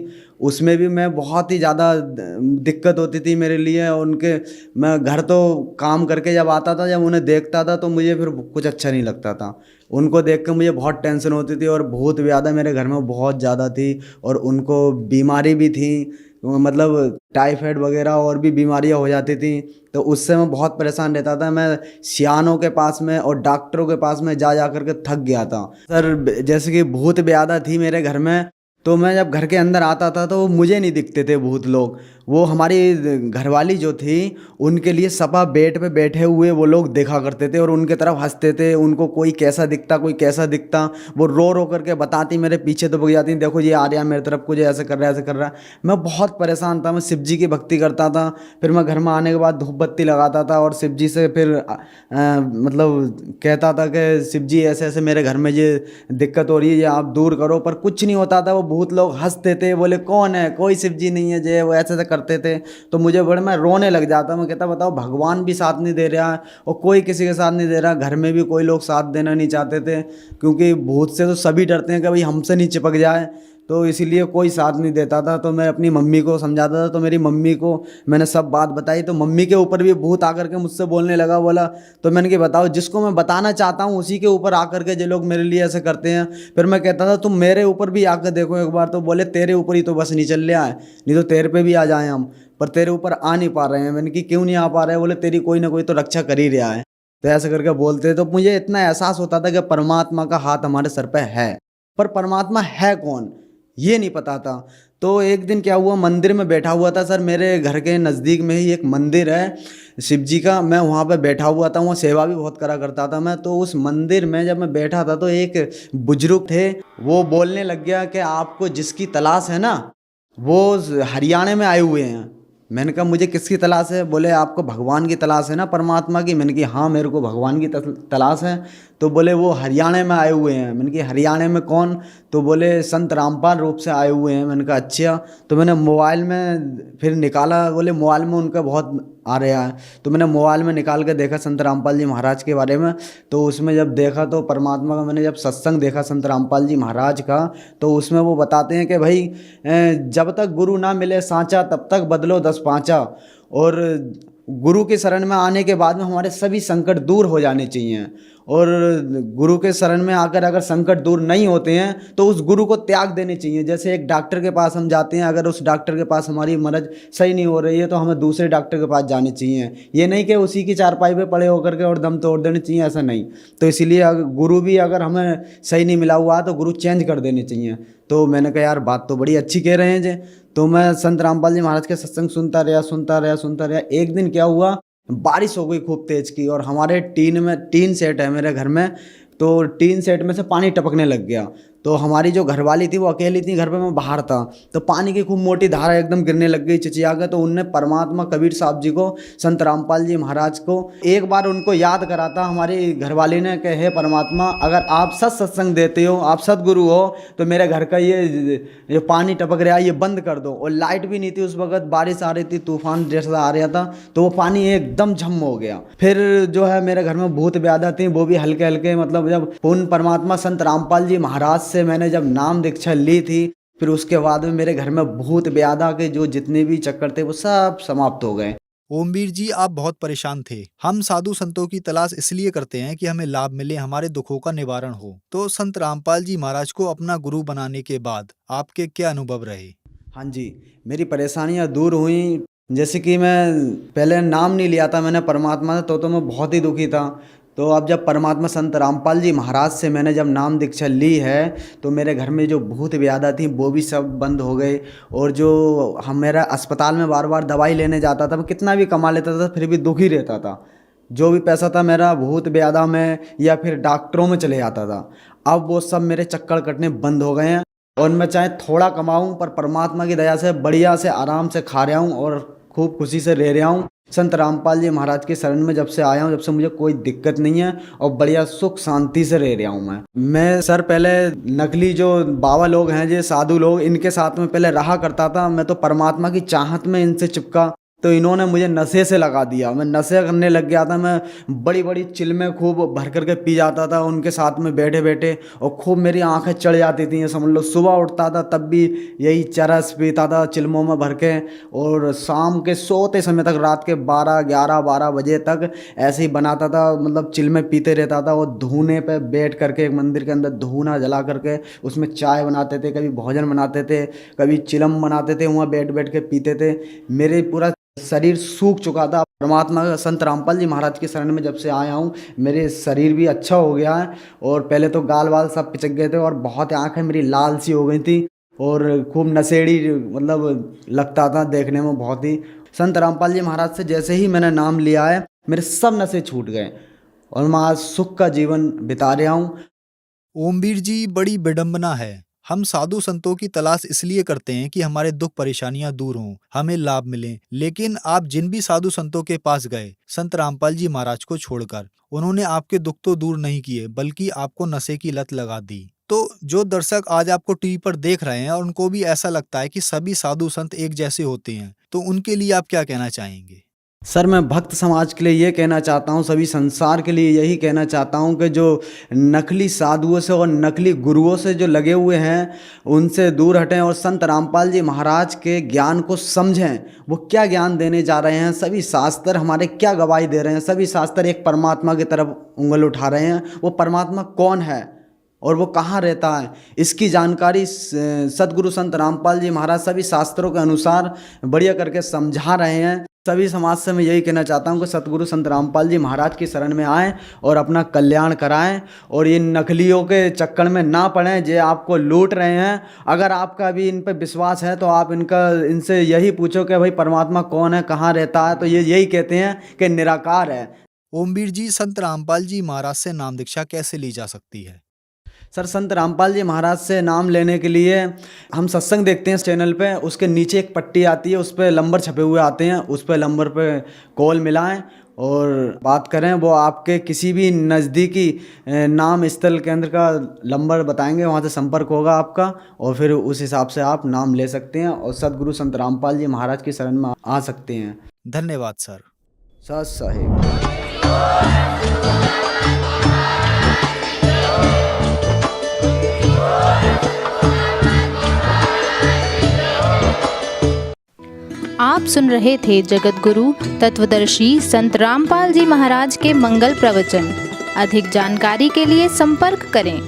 उसमें भी मैं बहुत ही ज़्यादा दिक्कत होती थी मेरे लिए। उनके मैं घर तो काम करके जब आता था, जब उन्हें देखता था तो मुझे फिर कुछ अच्छा नहीं लगता था। उनको देख कर मुझे बहुत टेंशन होती थी और भूत ब्यादा मेरे घर में बहुत ज़्यादा थी। और उनको बीमारी भी थी, मतलब टाइफाइड वगैरह और भी बीमारियां हो जाती थी, तो उससे मैं बहुत परेशान रहता था। मैं सियानों के पास में और डॉक्टरों के पास में जा कर के थक गया था सर। जैसे कि भूत ब्यादा थी मेरे घर में, तो मैं जब घर के अंदर आता था तो मुझे नहीं दिखते थे भूत लोग। वो हमारी घरवाली जो थी उनके लिए सपा बेड पे बैठे हुए वो लोग देखा करते थे और उनके तरफ हंसते थे। उनको कोई कैसा दिखता, कोई कैसा दिखता, वो रो रो करके बताती, मेरे पीछे तो भाग जाती, देखो ये आ रहा है मेरी तरफ, कुछ ऐसे कर रहा है, ऐसे कर रहा है। मैं बहुत परेशान था। मैं शिव जी की भक्ति करता था, फिर मैं घर में आने के बाद धूप बत्ती लगाता था और शिव जी से फिर मतलब कहता था कि शिव जी ऐसे ऐसे मेरे घर में ये दिक्कत हो रही है, ये आप दूर करो, पर कुछ नहीं होता था। वो भूत लोग हंसते थे, बोले कौन है, कोई शिव जी नहीं है जे, वो ऐसे ऐसे करते थे। तो मुझे बड़े, मैं रोने लग जाता। मैं कहता बताओ भगवान भी साथ नहीं दे रहा है और कोई किसी के साथ नहीं दे रहा, घर में भी कोई लोग साथ देना नहीं चाहते थे, क्योंकि भूत से तो सभी डरते हैं कि भाई हमसे नहीं चिपक जाए, तो इसीलिए कोई साथ नहीं देता था। तो मैं अपनी मम्मी को समझाता था, तो मेरी मम्मी को मैंने सब बात बताई, तो मम्मी के ऊपर भी भूत आकर के मुझसे बोलने लगा। बोला तो मैंने कहा बताओ, जिसको मैं बताना चाहता हूँ उसी के ऊपर आकर के जो लोग मेरे लिए ऐसे करते हैं। फिर मैं कहता था तुम मेरे ऊपर भी आकर देखो एक बार, तो बोले तेरे ऊपर ही तो बस नहीं चल रहा है, नहीं तो तेरे पे भी आ जाए हम, पर तेरे ऊपर आ नहीं पा रहे हैं। मैंने कि क्यों नहीं आ पा रहे हैं? बोले तेरी कोई ना कोई तो रक्षा कर ही रहा है। तो ऐसे करके बोलते, तो मुझे इतना एहसास होता था कि परमात्मा का हाथ हमारे सर पे है, पर परमात्मा है कौन ये नहीं पता था। तो एक दिन क्या हुआ, मंदिर में बैठा हुआ था सर, मेरे घर के नज़दीक में ही एक मंदिर है शिव जी का, मैं वहाँ पे बैठा हुआ था, वहाँ सेवा भी बहुत करा करता था मैं। तो उस मंदिर में जब मैं बैठा था तो एक बुजुर्ग थे, वो बोलने लग गया कि आपको जिसकी तलाश है ना वो हरियाणा में आए हुए हैं। मैंने कहा मुझे किसकी तलाश है? बोले आपको भगवान की तलाश है ना, परमात्मा की। मैंने कहा हाँ मेरे को भगवान की तलाश है। तो बोले वो हरियाणा में आए हुए हैं। मैंने कहा हरियाणा में कौन? तो बोले संत रामपाल रूप से आए हुए हैं। मैंने कहा अच्छा। तो मैंने मोबाइल में फिर निकाला, बोले मोबाइल में उनका बहुत आ रहा है, तो मैंने मोबाइल में निकाल के देखा संत रामपाल जी महाराज के बारे में। तो उसमें जब देखा तो परमात्मा का, मैंने जब सत्संग देखा संत रामपाल जी महाराज का, तो उसमें वो बताते हैं कि भाई जब तक गुरु ना मिले सांचा तब तक बदलो 10 पाँचा, और गुरु के शरण में आने के बाद में हमारे सभी संकट दूर हो जाने चाहिए। और गुरु के शरण में आकर अगर संकट दूर नहीं होते हैं तो उस गुरु को त्याग देने चाहिए। जैसे एक डॉक्टर के पास हम जाते हैं, अगर उस डॉक्टर के पास हमारी मर्ज सही नहीं हो रही है तो हमें दूसरे डॉक्टर के पास जाने चाहिए। ये नहीं कि उसी की चारपाई पे पड़े होकर के और दम तोड़ देने चाहिए, ऐसा नहीं। तो इसीलिए गुरु भी अगर हमें सही नहीं मिला हुआ तो गुरु चेंज कर देने चाहिए। तो मैंने कहा यार बात तो बड़ी अच्छी कह रहे हैं जी। तो मैं संत रामपाल जी महाराज के सत्संग सुनता रहा। एक दिन क्या हुआ, बारिश हो गई खूब तेज की, और हमारे टीन सेट है मेरे घर में, तो टीन सेट में से पानी टपकने लग गया। तो हमारी जो घरवाली थी वो अकेली थी घर पे, मैं बाहर था, तो पानी की खूब मोटी धारा एकदम गिरने लग गई चिचिया के। तो उनने परमात्मा कबीर साहब जी को, संत रामपाल जी महाराज को एक बार उनको याद कराता हमारी घरवाली ने कि हे परमात्मा, अगर आप सत्संग देते हो, आप सदगुरु हो, तो मेरे घर का ये पानी टपक रहा है ये बंद कर दो। और लाइट भी नहीं थी उस वक्त, बारिश आ रही थी, तूफान जैसा आ रहा था, तो वो पानी एकदम झम हो गया। फिर जो है मेरे घर में भूत ब्यादा थी, वो भी हल्के हल्के, मतलब जब पूर्ण परमात्मा संत रामपाल जी महाराज से मैंने जब नाम दीक्षा ली थी, फिर उसके बाद में मेरे घर में भूत ब्यादा के जो जितने भी चक्कर थे वो सब समाप्त हो गए। ओमवीर जी, आप बहुत परेशान थे। हम साधु संतों की तलाश इसलिए करते हैं कि हमें लाभ मिले, हमारे दुखों का निवारण हो। तो संत रामपाल जी महाराज को अपना गुरु बनाने के बाद आपके क्या अनुभव रहे? हाँ जी, मेरी परेशानियाँ दूर हुई। जैसे कि मैं पहले नाम नहीं लिया था मैंने परमात्मा से, तो मैं बहुत ही दुखी था। तो अब जब परमात्मा संत रामपाल जी महाराज से मैंने जब नाम दीक्षा ली है, तो मेरे घर में जो भूत ब्यादा थी वो भी सब बंद हो गए। और जो मेरा अस्पताल में बार बार दवाई लेने जाता था, मैं कितना भी कमा लेता था फिर भी दुखी रहता था। जो भी पैसा था मेरा भूत ब्यादा में या फिर डॉक्टरों में चले जाता था। अब वो सब मेरे चक्कर कटने बंद हो गए हैं, और मैं चाहे थोड़ा कमाऊं पर परमात्मा की दया से बढ़िया से आराम से खा रहा हूं और खूब खुशी से रह रहा हूं। संत रामपाल जी महाराज के शरण में जब से आया हूं, जब से मुझे कोई दिक्कत नहीं है और बढ़िया सुख शांति से रह रहा हूं मैं सर पहले नकली जो बाबा लोग हैं, जो साधु लोग, इनके साथ में पहले रहा करता था। मैं तो परमात्मा की चाहत में इनसे चिपका, तो इन्होंने मुझे नशे से लगा दिया। मैं नशे करने लग गया था। मैं बड़ी बड़ी चिल्में खूब भर करके पी जाता था उनके साथ में बैठे बैठे, और खूब मेरी आंखें चढ़ जाती थी, समझ लो। सुबह उठता था तब भी यही चरस पीता था चिल्मों में भर के, और शाम के सोते समय तक, रात के 12 बजे तक ऐसे ही बनाता था, मतलब चिल्में पीते रहता था। और धूने पे बैठ करके एक मंदिर के अंदर धूना जला करके उसमें चाय बनाते थे, कभी भोजन बनाते थे, कभी चिलम बनाते थे, वहाँ बैठ बैठ के पीते थे। मेरे पूरा शरीर सूख चुका था। परमात्मा संत रामपाल जी महाराज के शरण में जब से आया हूँ, मेरे शरीर भी अच्छा हो गया है। और पहले तो गाल वाल सब पिचक गए थे, और बहुत आंखें मेरी लाल सी हो गई थी, और खूब नशेड़ी मतलब लगता था देखने में बहुत ही। संत रामपाल जी महाराज से जैसे ही मैंने नाम लिया है, मेरे सब नशे छूट गए और मैं आज सुख का जीवन बिता रहा हूँ। ओमवीर जी, बड़ी विडंबना है। हम साधु संतों की तलाश इसलिए करते हैं कि हमारे दुख परेशानियां दूर हों, हमें लाभ मिले। लेकिन आप जिन भी साधु संतों के पास गए, संत रामपाल जी महाराज को छोड़कर, उन्होंने आपके दुख तो दूर नहीं किए, बल्कि आपको नशे की लत लगा दी। तो जो दर्शक आज आपको टीवी पर देख रहे हैं और उनको भी ऐसा लगता है कि सभी साधु संत एक जैसे होते हैं, तो उनके लिए आप क्या कहना चाहेंगे? सर, मैं भक्त समाज के लिए ये कहना चाहता हूँ, सभी संसार के लिए यही कहना चाहता हूँ कि जो नकली साधुओं से और नकली गुरुओं से जो लगे हुए हैं, उनसे दूर हटें और संत रामपाल जी महाराज के ज्ञान को समझें। वो क्या ज्ञान देने जा रहे हैं, सभी शास्त्र हमारे क्या गवाही दे रहे हैं। सभी शास्त्र एक परमात्मा की तरफ उंगल उठा रहे हैं। वो परमात्मा कौन है और वो कहाँ रहता है, इसकी जानकारी सदगुरु संत रामपाल जी महाराज सभी शास्त्रों के अनुसार बढ़िया करके समझा रहे हैं। सभी समाज से मैं यही कहना चाहता हूँ कि सतगुरु संत रामपाल जी महाराज की शरण में आएँ और अपना कल्याण कराएं, और ये नकलियों के चक्कर में ना पड़ें जो आपको लूट रहे हैं। अगर आपका भी इन पर विश्वास है तो आप इनसे यही पूछो कि भाई परमात्मा कौन है, कहाँ रहता है, तो ये यही कहते हैं कि निराकार है। ओमवीर जी, संत रामपाल जी महाराज से नाम दीक्षा कैसे ली जा सकती है? सर, संत रामपाल जी महाराज से नाम लेने के लिए हम सत्संग देखते हैं चैनल पे, उसके नीचे एक पट्टी आती है, उस पर नंबर छपे हुए आते हैं, उस पर नंबर पे कॉल मिलाएं और बात करें। वो आपके किसी भी नज़दीकी नाम स्थल केंद्र का नंबर बताएंगे, वहाँ से संपर्क होगा आपका, और फिर उस हिसाब से आप नाम ले सकते हैं और सदगुरु संत रामपाल जी महाराज की शरण में आ सकते हैं। धन्यवाद सर। सत साहिब। आप सुन रहे थे जगत गुरु तत्वदर्शी संत रामपाल जी महाराज के मंगल प्रवचन। अधिक जानकारी के लिए संपर्क करें।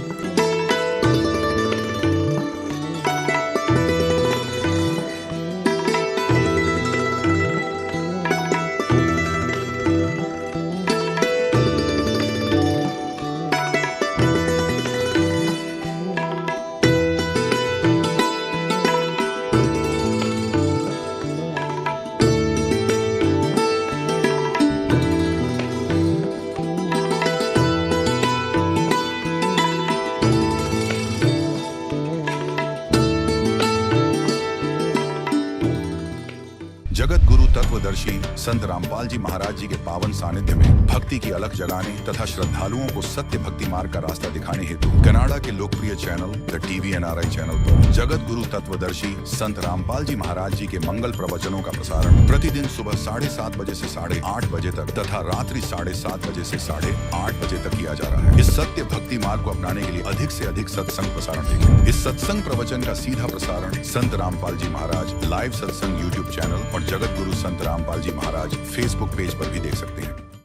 तत्वदर्शी संत रामपाल जी महाराज जी के पावन सानिध्य में भक्ति की अलख जगाने तथा श्रद्धालुओं को सत्य भक्ति मार्ग का रास्ता दिखाने हेतु कनाडा के लोकप्रिय channel the TV NRI channel पर जगत गुरु तत्वदर्शी संत रामपाल जी महाराज जी के मंगल प्रवचनों का प्रसारण प्रतिदिन सुबह 7:30 बजे से 8:30 बजे तक तथा रात्रि 7:30 बजे से 8:30 बजे तक किया जा रहा है। इस सत्य भक्ति मार्ग को अपनाने के लिए अधिक से अधिक सत्संग प्रसारण देखें। इस सत्संग प्रवचन का सीधा प्रसारण संत रामपाल जी महाराज लाइव सत्संग YouTube चैनल और जगत गुरु संत रामपाल जी महाराज Facebook पेज पर भी देख सकते हैं।